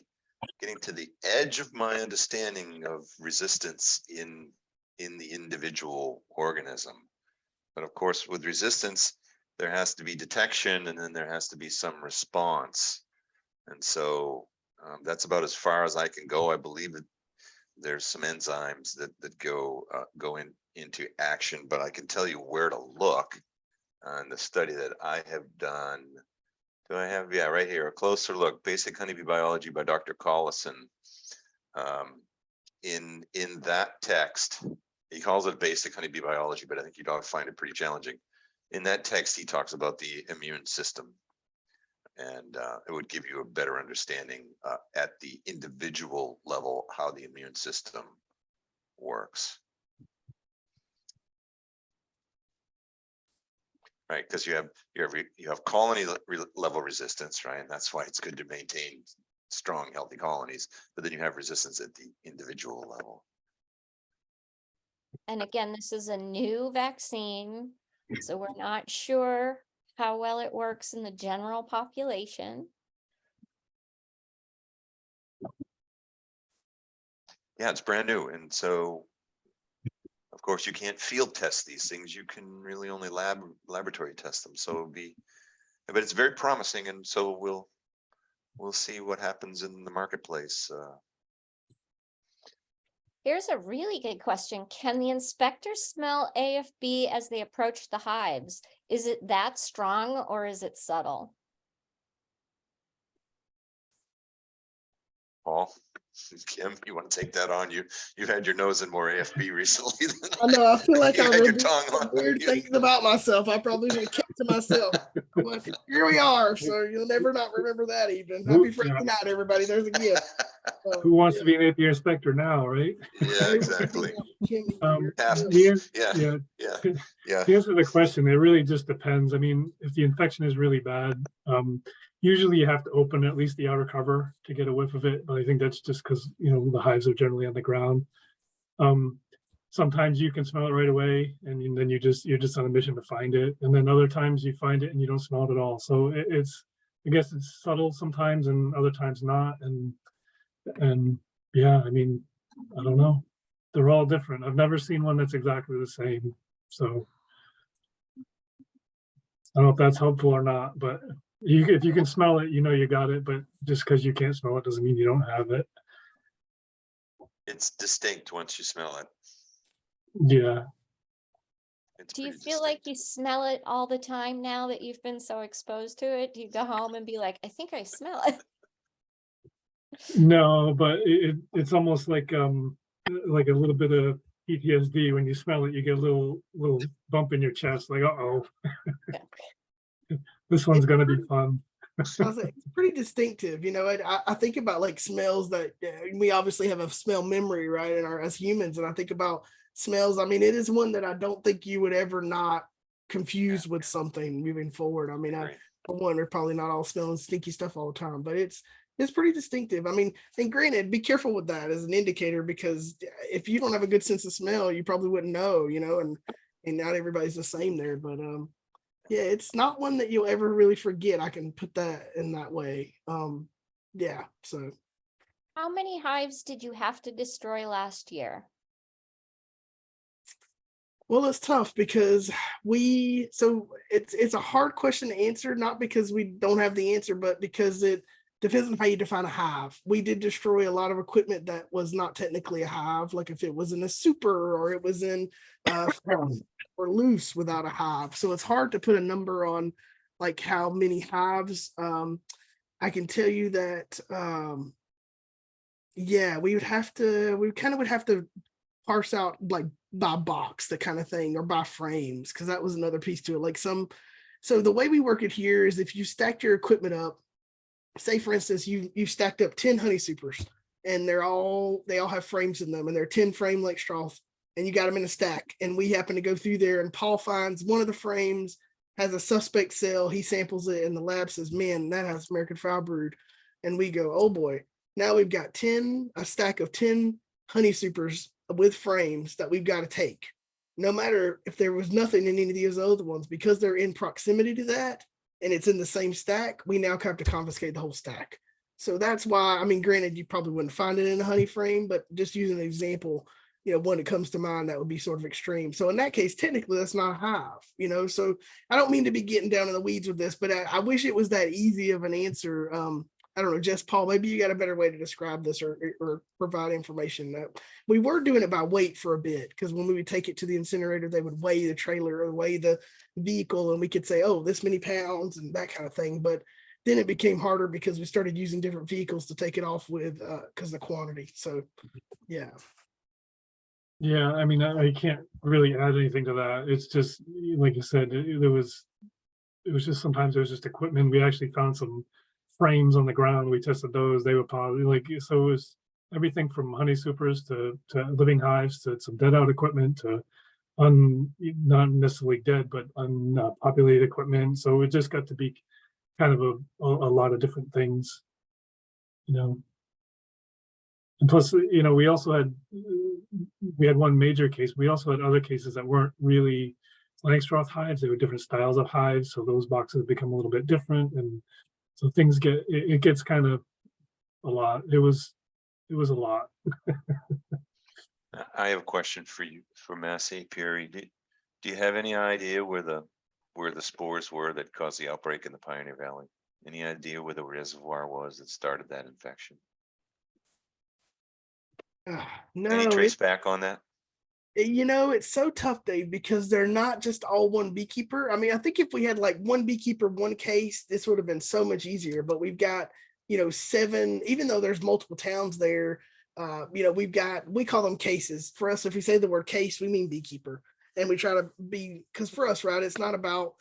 edge of my understanding of resistance in the individual organism. But of course, with resistance, there has to be detection, and then there has to be some response. And so that's about as far as I can go. I believe that there's some enzymes that go into action, but I can tell you where to look on the study that I have done. Do I have, yeah, right here, a closer look, Basic Honeybee Biology by Dr. Collison. In that text, he calls it Basic Honeybee Biology, but I think you'd all find it pretty challenging. In that text, he talks about the immune system, and it would give you a better understanding at the individual level how the immune system works. Right, because you have colony level resistance, right? And that's why it's good to maintain strong, healthy colonies. But then you have resistance at the individual level. And again, this is a new vaccine, so we're not sure how well it works in the general population. Yeah, it's brand new, and so of course you can't field test these things. You can really only laboratory test them. So it'll be, but it's very promising, and so we'll see what happens in the marketplace. Here's a really good question. Can the inspectors smell AFB as they approach the hives? Is it that strong, or is it subtle? Paul, Kim, you want to take that on? You've had your nose in more AFB recently than I know. I feel like you I had your remember tongue on weird things about myself. I probably should have kept to myself. But here we are. So you'll never not remember that even. Happy Friday night, everybody. There's a gift. Who wants to be an APR inspector now, right? Yeah, exactly. Yeah. Yeah. To answer the question, it really just depends. I mean, if the infection is really bad, usually you have to open at least the outer cover to get a whiff of it. But I think that's just because the hives are generally on the ground. Sometimes you can smell it right away, and then you're just on a mission to find it. And then other times you find it and you don't smell it at all. So I guess it's subtle sometimes, and other times not. And yeah, I mean, I don't know. They're all different. I've never seen one that's exactly the same. So I don't know if that's helpful or not, but if you can smell it, you got it. But just because you can't smell it doesn't mean you don't have it. It's distinct once you smell it. Yeah. Do you feel like you smell it all the time now that you've been so exposed to it? Do you go home and be like, I think I smell it? No, but it's almost like a little bit of PTSD. When you smell it, you get a little bump in your chest, like, uh-oh. This one's gonna be fun. It's pretty distinctive. I think about like smells that we obviously have a smell memory, right, as humans, and I think about smells. I mean, it is one that I don't think you would ever not confuse with something moving forward. I mean, for one, they're probably not all smelling stinky stuff all the time, but it's pretty distinctive. I mean, and granted, be careful with that as an indicator, because if you don't have a good sense of smell, you probably wouldn't know, you know, and not everybody's the same there. But yeah, it's not one that you'll ever really forget. I can put that in that way. Yeah, so. How many hives did you have to destroy last year? Well, it's tough because it's a hard question to answer, not because we don't have the answer, but because it depends on how you define a hive. We did destroy a lot of equipment that was not technically a hive, like if it was in a super or it was in or loose without a hive. So it's hard to put a number on like how many hives. I can tell you that yeah, we kind of would have to parse out like by box, the kind of thing, or by frames, because that was another piece to it. Like so the way we work it here is if you stack your equipment up, say for instance, you stacked up 10 honey supers and they all have frames in them and they're 10 frame lake straws and you got them in a stack. And we happen to go through there and Paul finds one of the frames has a suspect cell. He samples it and the lab says, man, that has American foul brood. And we go, oh boy, now we've got a stack of 10 honey supers with frames that we've got to take. No matter if there was nothing in any of these other ones, because they're in proximity to that and it's in the same stack, we now have to confiscate the whole stack. So that's why, I mean, granted, you probably wouldn't find it in a honey frame, but just using an example, you know, when it comes to mind, that would be sort of extreme. So in that case, technically that's not a hive, you know, so I don't mean to be getting down in the weeds with this, but I wish it was that easy of an answer. I don't know, Jess, Paul, maybe you got a better way to describe this or provide information. That we were doing it by weight for a bit, because when we would take it to the incinerator, they would weigh the trailer or weigh the vehicle, and we could say, oh, this many pounds and that kind of thing. But then it became harder because we started using different vehicles to take it off with because of the quantity. So, yeah. Yeah, I mean, I can't really add anything to that. It's just, like you said, it was just sometimes there was just equipment. We actually found some frames on the ground. We tested those. They were probably like, so it was everything from honey supers to living hives to some dead out equipment to not necessarily dead, but unpopulated equipment. So it just got to be kind of a lot of different things, you know. And plus, you know, we had one major case. We also had other cases that weren't really Langstroth hives. They were different styles of hives. So those boxes become a little bit different. And so things it gets kind of a lot. It was a lot. I have a question for you, for Mass Apiary. Do you have any idea where the spores were that caused the outbreak in the Pioneer Valley? Any idea where the reservoir was that started that infection? No, Any trace back on that? You know, it's so tough, Dave, because they're not just all one beekeeper. I mean, I think if we had like one beekeeper, one case, this would have been so much easier. But we've got, you know, 7, even though there's multiple towns there, you know, we call them cases. For us, if we say the word case, we mean beekeeper. And we try to be, because for us, right, it's not about,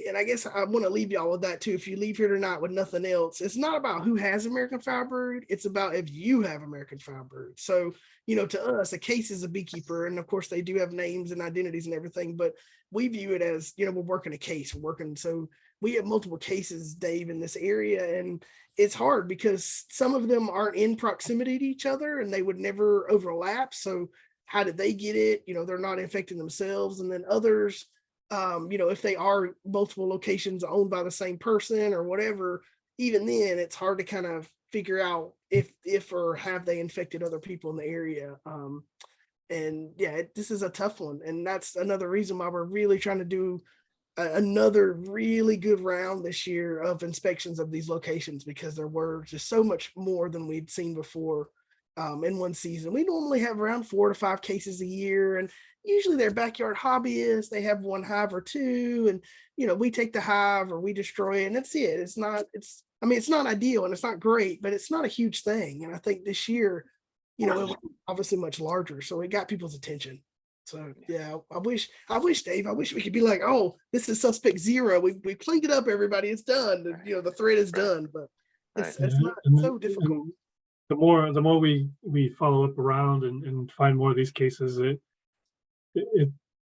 and I guess I want to leave y'all with that too. If you leave here tonight with nothing else, it's not about who has American foul brood. It's about if you have American foul brood. So, you know, to us, a case is a beekeeper. And of course they do have names and identities and everything, but we view it as, you know, we're working a case, so we have multiple cases, Dave, in this area. And it's hard because some of them aren't in proximity to each other and they would never overlap. So how did they get it? You know, they're not infecting themselves. And then others, you know, if they are multiple locations owned by the same person or whatever, even then it's hard to kind of figure out if or have they infected other people in the area. And yeah, this is a tough one. And that's another reason why we're really trying to do another really good round this year of inspections of these locations, because there were just so much more than we'd seen before in one season. We normally have around 4 to 5 cases a year, and usually they're backyard hobbyists. They have 1 hive or 2, and you know, we take the hive or we destroy it, and that's it. It's not ideal and it's not great, but it's not a huge thing. And I think this year, you know, it was obviously much larger, so it got people's attention. So yeah, I wish, Dave, I wish we could be like, oh, this is suspect 0. We cleaned it up, everybody. It's done. You know, the thread is done, but it's not so difficult. The more we follow up around and find more of these cases,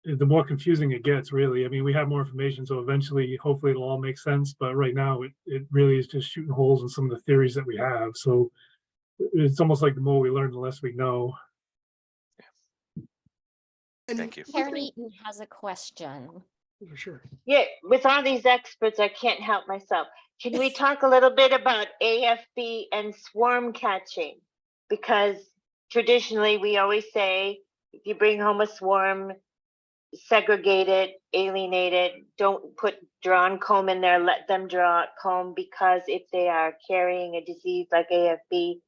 the more confusing it gets, really. I mean, we have more information, so eventually, hopefully it'll all make sense. But right now, it really is just shooting holes in some of the theories that we have. So it's almost like the more we learn, the less we know. And Thank you. Karen Eaton has a question. for sure. Yeah, with all these experts, I can't help myself. Can we talk a little bit about AFB and swarm catching? Because traditionally, we always say, if you bring home a swarm, segregate it, alienate it, don't put drawn comb in there, let them draw comb, because if they are carrying a disease like AFB,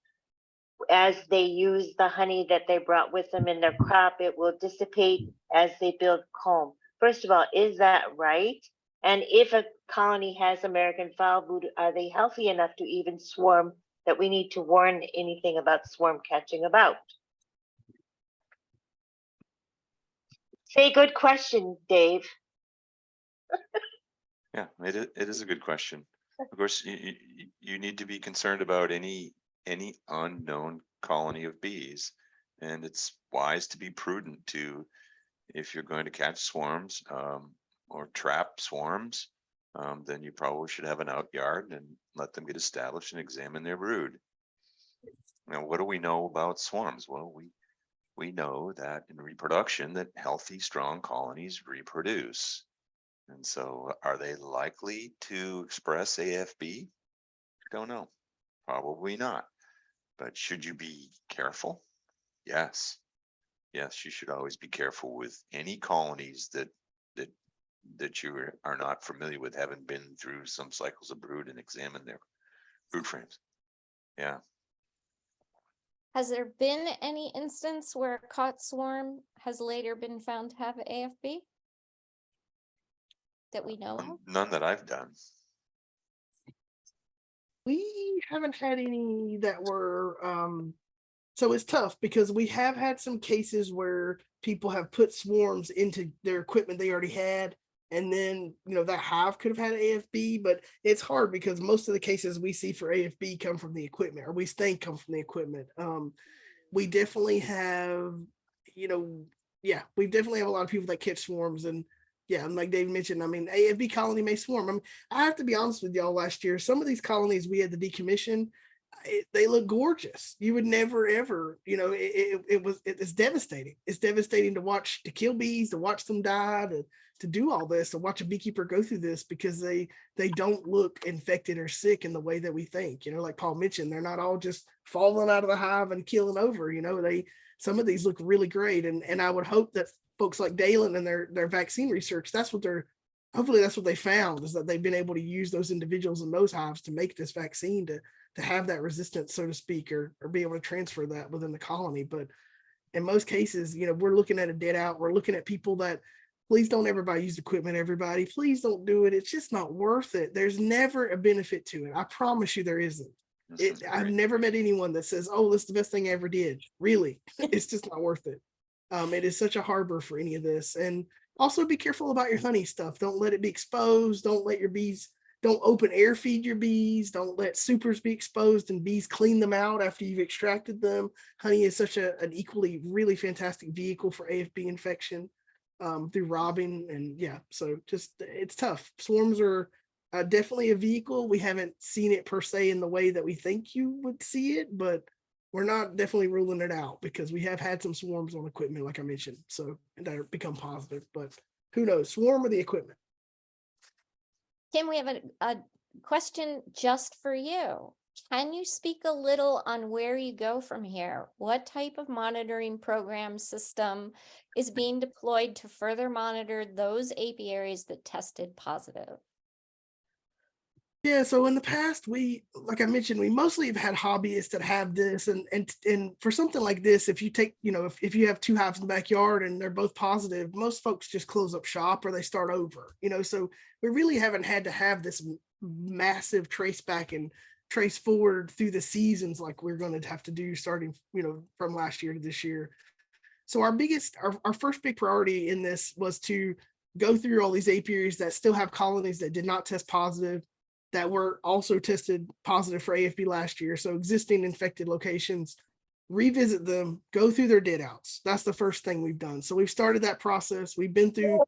as they use the honey that they brought with them in their crop, it will dissipate as they build comb. First of all, is that right? And if a colony has American foul brood, are they healthy enough to even swarm that we need to warn anything about swarm catching about? Say good question, Dave. Yeah, it is a good question. Of course, you need to be concerned about any unknown colony of bees, and it's wise to be prudent to, if you're going to catch swarms or trap swarms, then you probably should have an out yard and let them get established and examine their brood. Now, what do we know about swarms? Well, we know that in reproduction that healthy, strong colonies reproduce. And so are they likely to express AFB? Don't know. Probably not. But should you be careful? Yes. Yes, you should always be careful with any colonies that you are not familiar with, haven't been through some cycles of brood and examined their brood frames. Yeah. Has there been any instance where a caught swarm has later been found to have AFB? That we know of? None that I've done. We haven't had any that were so it's tough because we have had some cases where people have put swarms into their equipment they already had, and then that hive could have had AFB, but it's hard because most of the cases we see for AFB come from the equipment, or we think come from the equipment. We definitely have, we definitely have a lot of people that catch swarms, and yeah, and like Dave mentioned, I mean, AFB colony may swarm. I mean, I have to be honest with y'all, last year, some of these colonies we had to decommission, they look gorgeous. You would never, ever, it's devastating. It's devastating to kill bees, to watch them die, to do all this, to watch a beekeeper go through this, because they don't look infected or sick in the way that we think. Like Paul mentioned, they're not all just falling out of the hive and killing over. Some of these look really great, and I would hope that folks like Dalen and their vaccine research, hopefully that's what they found, is that they've been able to use those individuals in those hives to make this vaccine to have that resistance, so to speak, or be able to transfer that within the colony. But in most cases, we're looking at a dead out. We're looking at people that, please don't ever buy used equipment, everybody. Please don't do it. It's just not worth it. There's never a benefit to it. I promise you there isn't. I've never met anyone that says, oh, this is the best thing I ever did. Really, it's just not worth it. It is such a harbor for any of this. And also be careful about your honey stuff. Don't let it be exposed. Don't let your bees, don't open air feed your bees. Don't let supers be exposed and bees clean them out after you've extracted them. Honey is such an equally really fantastic vehicle for AFB infection through robbing. And yeah, so just, it's tough. Swarms are definitely a vehicle. We haven't seen it per se in the way that we think you would see it, but we're not definitely ruling it out, because we have had some swarms on equipment, like I mentioned, so that become positive. But who knows, swarm or the equipment? Kim, we have a question just for you. Can you speak a little on where you go from here? What type of monitoring program system is being deployed to further monitor those apiaries that tested positive? Yeah, so in the past, like I mentioned, we mostly have had hobbyists that have this, and for something like this, if you take, if you have two hives in the backyard and they're both positive, most folks just close up shop or they start over, so we really haven't had to have this massive trace back and trace forward through the seasons like we're going to have to do starting, from last year to this year. So our first big priority in this was to go through all these apiaries that still have colonies that did not test positive, that were also tested positive for AFB last year. So existing infected locations, revisit them, go through their dead outs. That's the first thing we've done. So we've started that process. We've been through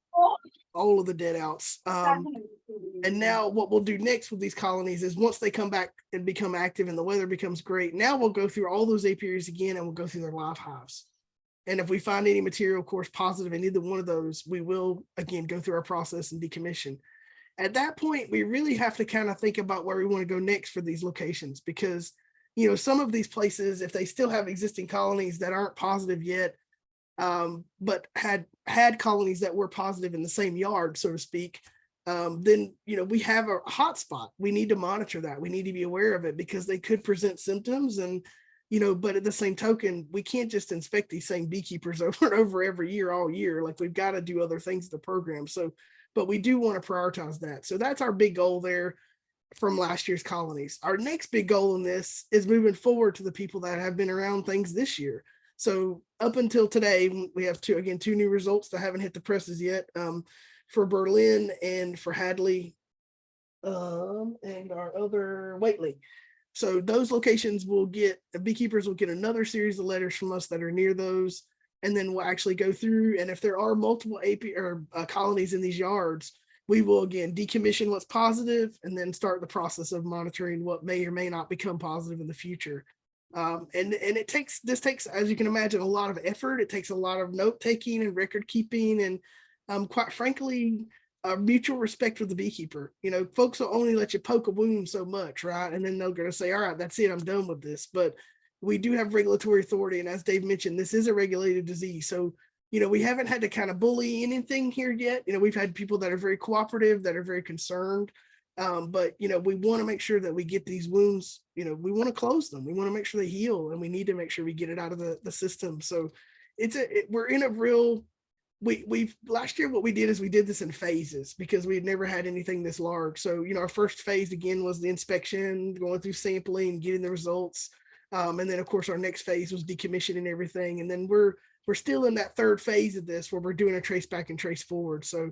all of the dead outs. And now what we'll do next with these colonies is once they come back and become active and the weather becomes great, now we'll go through all those apiaries again and we'll go through their live hives. And if we find any material, of course, positive in either one of those, we will again go through our process and decommission. At that point, we really have to kind of think about where we want to go next for these locations, because some of these places, if they still have existing colonies that aren't positive yet, but had colonies that were positive in the same yard, so to speak, then we have a hot spot. We need to monitor that. We need to be aware of it because they could present symptoms, and but at the same token, we can't just inspect these same beekeepers over and over every year, all year. Like, we've got to do other things in the program. So, but we do want to prioritize that. So that's our big goal there from last year's colonies. Our next big goal in this is moving forward to the people that have been around things this year. So up until today, we have two new results that haven't hit the presses yet, for Berlin and for Hadley, and our other Whately. So those locations beekeepers will get another series of letters from us that are near those. And then we'll actually go through, and if there are multiple colonies in these yards, we will again decommission what's positive and then start the process of monitoring what may or may not become positive in the future. And this takes, as you can imagine, a lot of effort. It takes a lot of note taking and record keeping, and quite frankly, mutual respect with the beekeeper. Folks will only let you poke a wound so much, right? And then they're going to say, all right, that's it, I'm done with this. But we do have regulatory authority. And as Dave mentioned, this is a regulated disease. So, we haven't had to kind of bully anything here yet. We've had people that are very cooperative, that are very concerned. But, we want to make sure that we get these wounds, we want to close them. We want to make sure they heal, and we need to make sure we get it out of the system. So we're in a real, last year, what we did is we did this in phases because we had never had anything this large. So, our first phase again was the inspection, going through sampling, getting the results. And then of course our next phase was decommissioning everything. And then we're still in that third phase of this where we're doing a trace back and trace forward. So,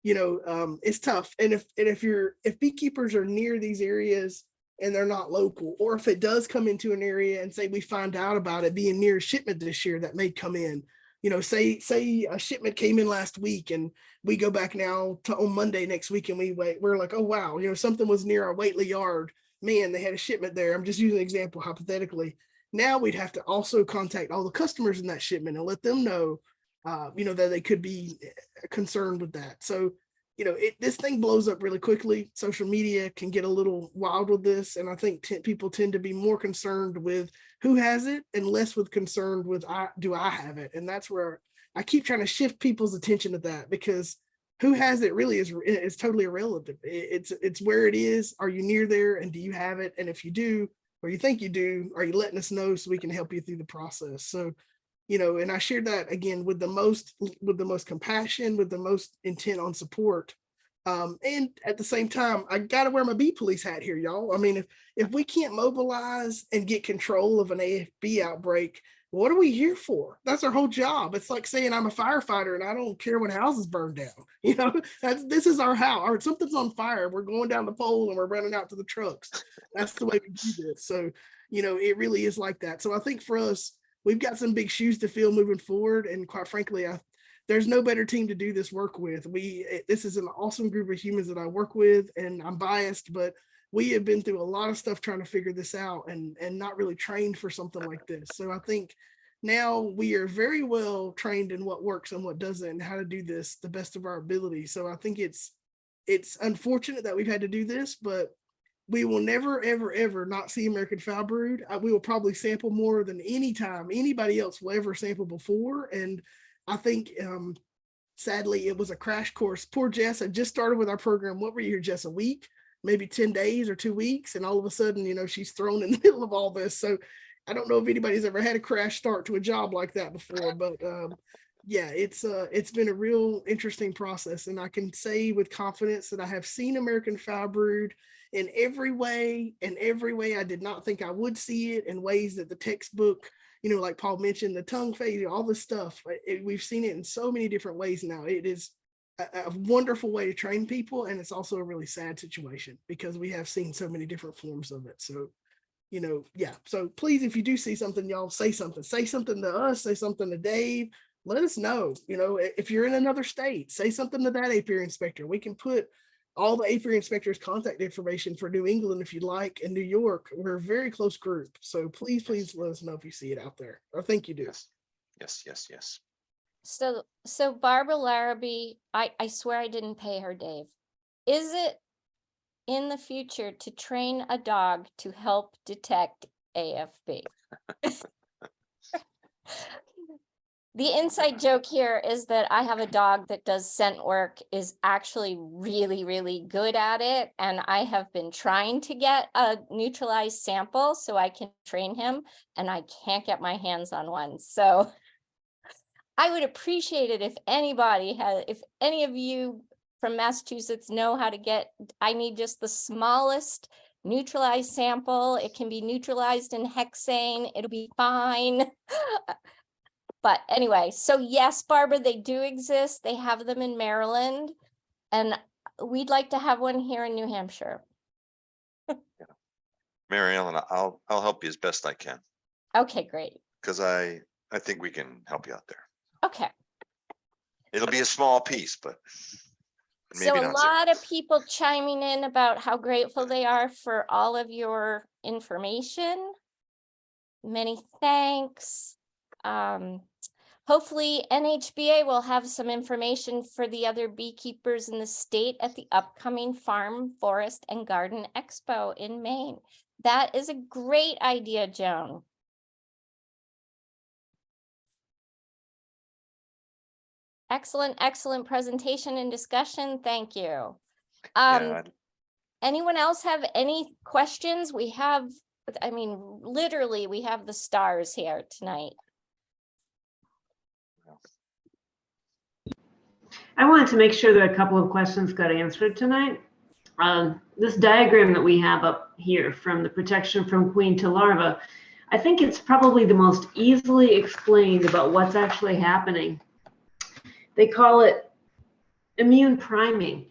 it's tough. And if beekeepers are near these areas and they're not local, or if it does come into an area and say we find out about it being near a shipment this year that may come in, say a shipment came in last week and we go back now to on Monday next week and we're like, oh wow, something was near our Whately yard. Man, they had a shipment there. I'm just using an example hypothetically. Now we'd have to also contact all the customers in that shipment and let them know, that they could be concerned with that. So, this thing blows up really quickly. Social media can get a little wild with this. And I think people tend to be more concerned with who has it and less with concerned with, do I have it? And that's where I keep trying to shift people's attention to that, because who has it really is totally irrelevant. It's where it is. Are you near there, and do you have it? And if you do, or you think you do, are you letting us know so we can help you through the process? So, and I shared that again with the most compassion, with the most intent on support. And at the same time, I got to wear my bee police hat here, y'all. I mean, if we can't mobilize and get control of an AFB outbreak, what are we here for? That's our whole job. It's like saying I'm a firefighter and I don't care when houses burn down. This is our house. Or something's on fire. We're going down the pole and we're running out to the trucks. That's the way we do this. So, it really is like that. So I think for us, we've got some big shoes to fill moving forward. And quite frankly, there's no better team to do this work with. This is an awesome group of humans that I work with, and I'm biased, but we have been through a lot of stuff trying to figure this out and not really trained for something like this. So I think now we are very well trained in what works and what doesn't, and how to do this the best of our ability. So I think it's unfortunate that we've had to do this, but we will never, ever, ever not see American foul brood. We will probably sample more than any time anybody else will ever sample before. And I think, sadly, it was a crash course. Poor Jess had just started with our program. What were you here, Jess, a week, maybe 10 days or 2 weeks? And all of a sudden, she's thrown in the middle of all this. So I don't know if anybody's ever had a crash start to a job like that before, but yeah, it's been a real interesting process. And I can say with confidence that I have seen American foul brood in every way I did not think I would see it, in ways that the textbook, like Paul mentioned, the tongue phase, all this stuff, we've seen it in so many different ways now. It is a wonderful way to train people. And it's also a really sad situation because we have seen so many different forms of it. So you know, yeah. So please, if you do see something, y'all say something to us, say something to Dave, let us know. You know, if you're in another state, say something to that apiary inspector. We can put all the apiary inspectors' contact information for New England if you'd like, and New York. We're a very close group. So please let us know if you see it out there. I think you do. Yes. So Barbara Larrabee, I swear I didn't pay her, Dave. Is it in the future to train a dog to help detect AFB? The inside joke here is that I have a dog that does scent work, is actually really, really good at it. And I have been trying to get a neutralized sample so I can train him, and I can't get my hands on one. So I would appreciate it if if any of you from Massachusetts know how to get, I need just the smallest neutralized sample. It can be neutralized in hexane. It'll be fine. But anyway, so yes, Barbara, they do exist. They have them in Maryland, and we'd like to have one here in New Hampshire. Mary Ellen, I'll help you as best I can, Okay, great. because I think we can help you out there. Okay. It'll be a small piece, but maybe So a not zero. lot of people chiming in about how grateful they are for all of your information. Many thanks. Hopefully NHBA will have some information for the other beekeepers in the state at the upcoming Farm, Forest, and Garden Expo in Maine. That is a great idea, Joan. Excellent presentation and discussion. Thank you. Anyone else have any questions? We have, I mean, literally, we have the stars here tonight. I wanted to make sure that a couple of questions got answered tonight. This diagram that we have up here from the protection from queen to larva, I think it's probably the most easily explained about what's actually happening. They call it immune priming,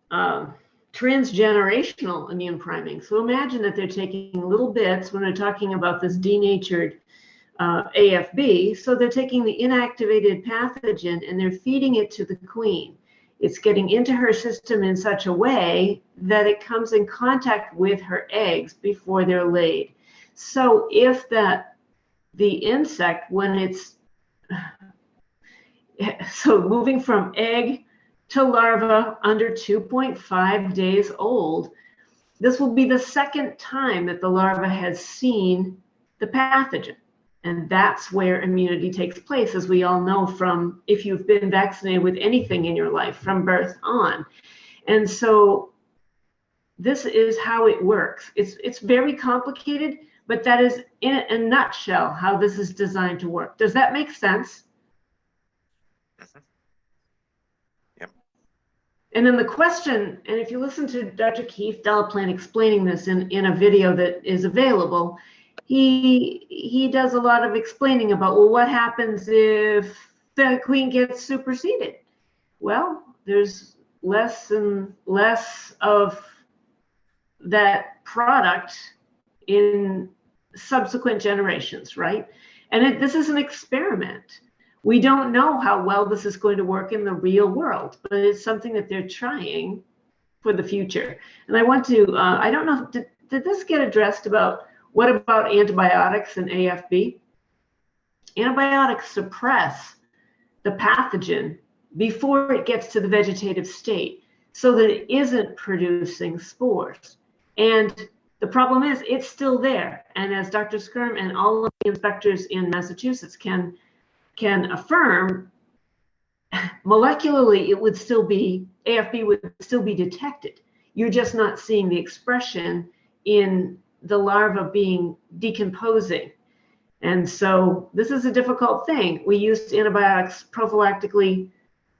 transgenerational immune priming. So imagine that they're taking little bits when they're talking about this denatured AFB. So they're taking the inactivated pathogen and they're feeding it to the queen. It's getting into her system in such a way that it comes in contact with her eggs before they're laid. So if the insect, when it's, so moving from egg to larva under 2.5 days old, this will be the second time that the larva has seen the pathogen. And that's where immunity takes place, as we all know from if you've been vaccinated with anything in your life from birth on. And so this is how it works. It's very complicated, but that is in a nutshell how this is designed to work. Does that make sense? Yep. And then the question, and if you listen to Dr. Keith Delaplante explaining this in a video that is available, he does a lot of explaining about, well, what happens if the queen gets superseded? Well, there's less and less of that product in subsequent generations, right? And this is an experiment. We don't know how well this is going to work in the real world, but it's something that they're trying for the future. And I want to, I don't know, did this get addressed about what about antibiotics and AFB? Antibiotics suppress the pathogen before it gets to the vegetative state so that it isn't producing spores. And the problem is it's still there. And as Dr. Skrym and all of the inspectors in Massachusetts can affirm, molecularly it would still be, AFB would still be detected. You're just not seeing the expression in the larva being decomposing. And so this is a difficult thing. We used antibiotics prophylactically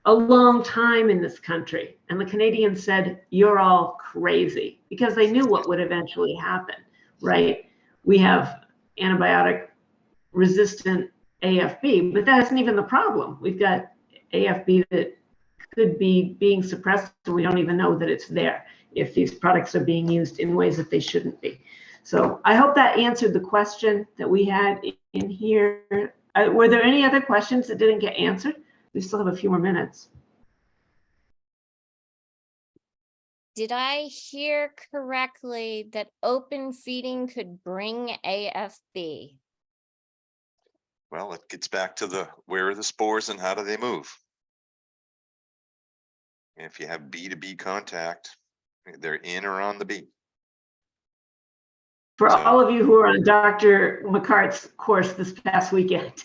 a long time in this country. And the Canadians said, you're all crazy, because they knew what would eventually happen, right? We have antibiotic resistant AFB, but that isn't even the problem. We've got AFB that could be being suppressed and we don't even know that it's there if these products are being used in ways that they shouldn't be. So I hope that answered the question that we had in here. Were there any other questions that didn't get answered? We still have a few more minutes. Did I hear correctly that open feeding could bring AFB? Well, it gets back to where are the spores and how do they move? If you have B to B contact, they're in or on the B. For So- all of you who are on Dr. McCart's course this past weekend,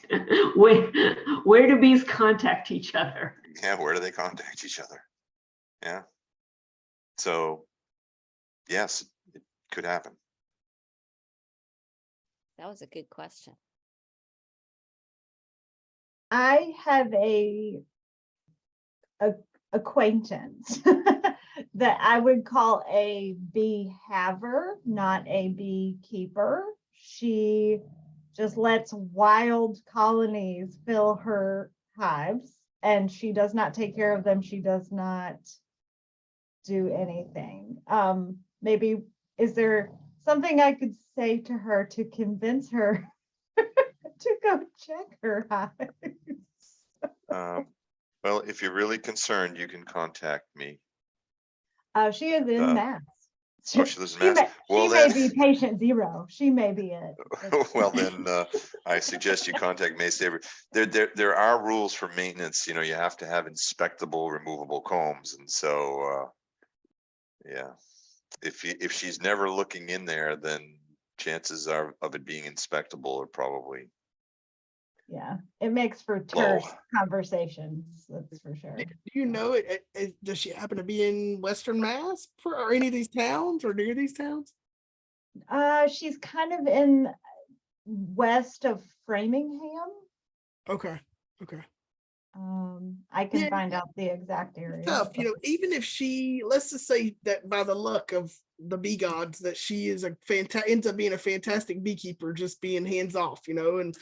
where do bees contact each other? Yeah, where do they contact each other? Yeah. So, yes, it could happen. That was a good question. I have a acquaintance that I would call a bee haver, not a beekeeper. She just lets wild colonies fill her hives, and she does not take care of them. She does not do anything. Maybe, is there something I could say to her to convince her to go check her hives? Well, if you're really concerned, you can contact me. She is in Mass. Oh, she lives in Mass. Well, she then, may be patient zero. She may be it. well, then I suggest you contact May Saver. There are rules for maintenance. You know, you have to have inspectable, removable combs, and so yeah, if she's never looking in there, then chances are of it being inspectable are probably Yeah, it makes for terse conversations. That's for sure. Do you know it? Does she happen to be in Western Mass or any of these towns or near these towns? She's kind of in west of Framingham. Okay. Okay. I can Yeah. find out the exact area. Tough, you know, even if she, let's just say that by the luck of the bee gods, that she is ends up being a fantastic beekeeper, just being hands off, you know, and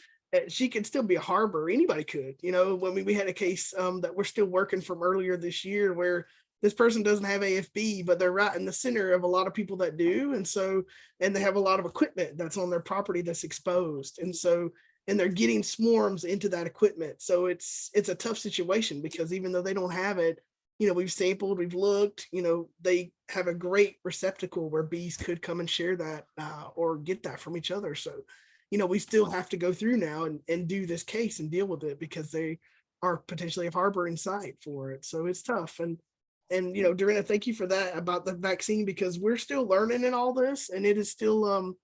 she could still be a harbor. Anybody could, you know. When we had a case that we're still working from earlier this year where this person doesn't have AFB, but they're right in the center of a lot of people that do. And so, and they have a lot of equipment that's on their property that's exposed. And so, and they're getting swarms into that equipment. So it's a tough situation because even though they don't have it, you know, we've sampled, we've looked, you know, they have a great receptacle where bees could come and share that or get that from each other. So, you know, we still have to go through now and do this case and deal with it because they are potentially a harboring site for it. So it's tough. And, you know, Dorina, thank you for that about the vaccine, because we're still learning in all this, and it is still,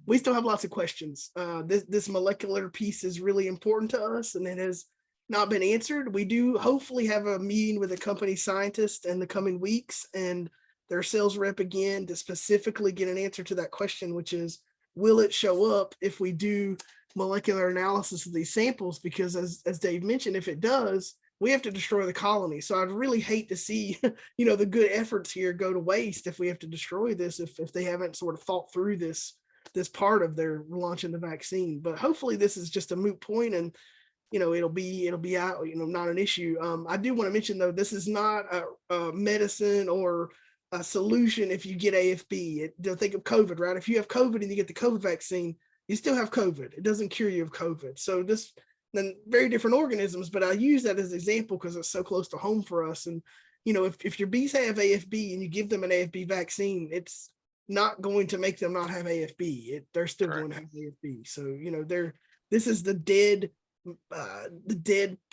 we still have lots of questions. This molecular piece is really important to us, and it has not been answered. We do hopefully have a meeting with a company scientist in the coming weeks and their sales rep again to specifically get an answer to that question, which is, will it show up if we do molecular analysis of these samples? Because as Dave mentioned, if it does, we have to destroy the colony. So I'd really hate to see, you know, the good efforts here go to waste if we have to destroy this, if they haven't sort of thought through this part of their launching the vaccine. But hopefully this is just a moot point, and you know, it'll be out, you know, not an issue. I do want to mention though, this is not a medicine or a solution if you get AFB. Think of COVID, right? If you have COVID and you get the COVID vaccine, you still have COVID. It doesn't cure you of COVID. So this, then very different organisms, but I use that as an example because it's so close to home for us. And, you know, if your bees have AFB and you give them an AFB vaccine, it's not going to make them not have AFB. They're still going to have AFB. So, you know, this is the dead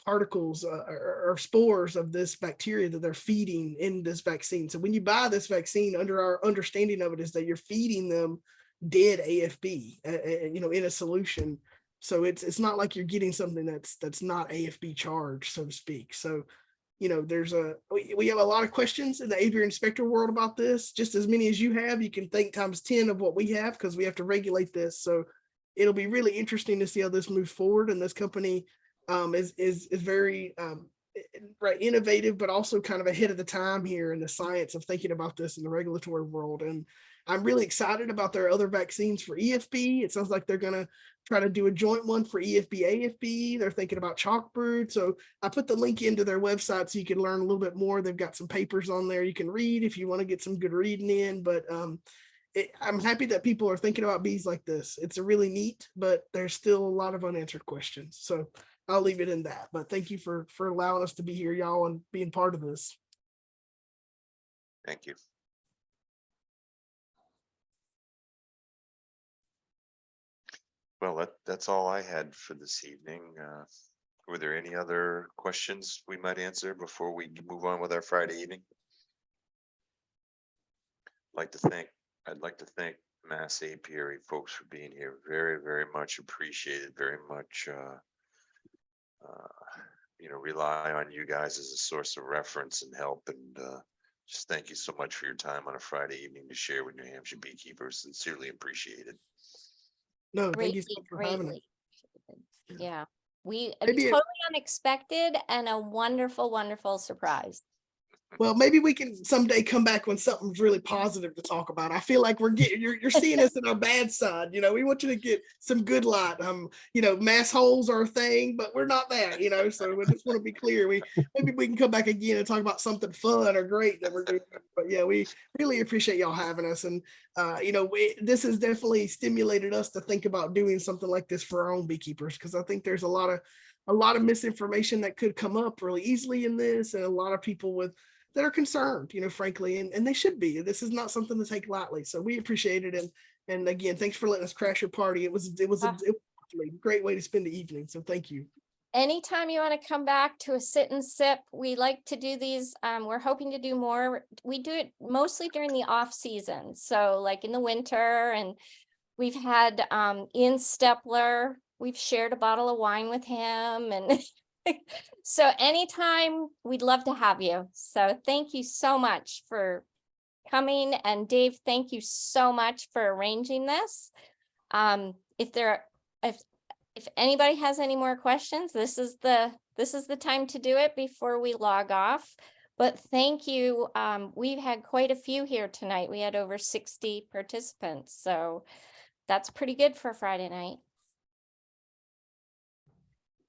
particles or spores of this bacteria that they're feeding in this vaccine. So when you buy this vaccine, under our understanding of it is that you're feeding them dead AFB, you know, in a solution. So it's not like you're getting something that's not AFB charged, so to speak. So, you know, we have a lot of questions in the aviary inspector world about this, just as many as you have. You can think times 10 of what we have, because we have to regulate this. So it'll be really interesting to see how this moves forward. And this company is very innovative, but also kind of ahead of the time here in the science of thinking about this in the regulatory world. And I'm really excited about their other vaccines for EFB. It sounds like they're going to try to do a joint one for EFB, AFB. They're thinking about chalk brood. So I put the link into their website so you can learn a little bit more. They've got some papers on there you can read if you want to get some good reading in. But I'm happy that people are thinking about bees like this. It's a really neat, but there's still a lot of unanswered questions. So I'll leave it in that. But thank you for allowing us to be here, y'all, and being part of this. Thank you. Well, that's all I had for this evening. Were there any other questions we might answer before we move on with our Friday evening? I'd like to thank Mass Apiary folks for being here. Very, very much appreciated. Very much, rely on you guys as a source of reference and help. And just thank you so much for your time on a Friday evening to share with New Hampshire beekeepers. Sincerely appreciated. No, thank you so Greatly, much for having us. greatly. Yeah, we Maybe totally unexpected and a wonderful, wonderful surprise. Well, maybe we can someday come back when something's really positive to talk about. I feel like you're seeing us in our bad side. We want you to get some good light. Mass holes are a thing, but we're not that, so we just want to be clear. Maybe we can come back again and talk about something fun or great that we're doing. But yeah, we really appreciate y'all having us. And, this has definitely stimulated us to think about doing something like this for our own beekeepers, because I think there's a lot of misinformation that could come up really easily in this, and a lot of people that are concerned, frankly, and they should be. This is not something to take lightly. So we appreciate it. And again, thanks for letting us crash your party. It was a great way to spend the evening. So thank you. Anytime you want to come back to a sit and sip, we like to do these. We're hoping to do more. We do it mostly during the off season. So like in the winter, and we've had Ian Stepler, we've shared a bottle of wine with him, and so anytime, we'd love to have you. So thank you so much for coming. And Dave, thank you so much for arranging this. If anybody has any more questions, this is the time to do it before we log off. But thank you. We've had quite a few here tonight. We had over 60 participants. So that's pretty good for Friday night.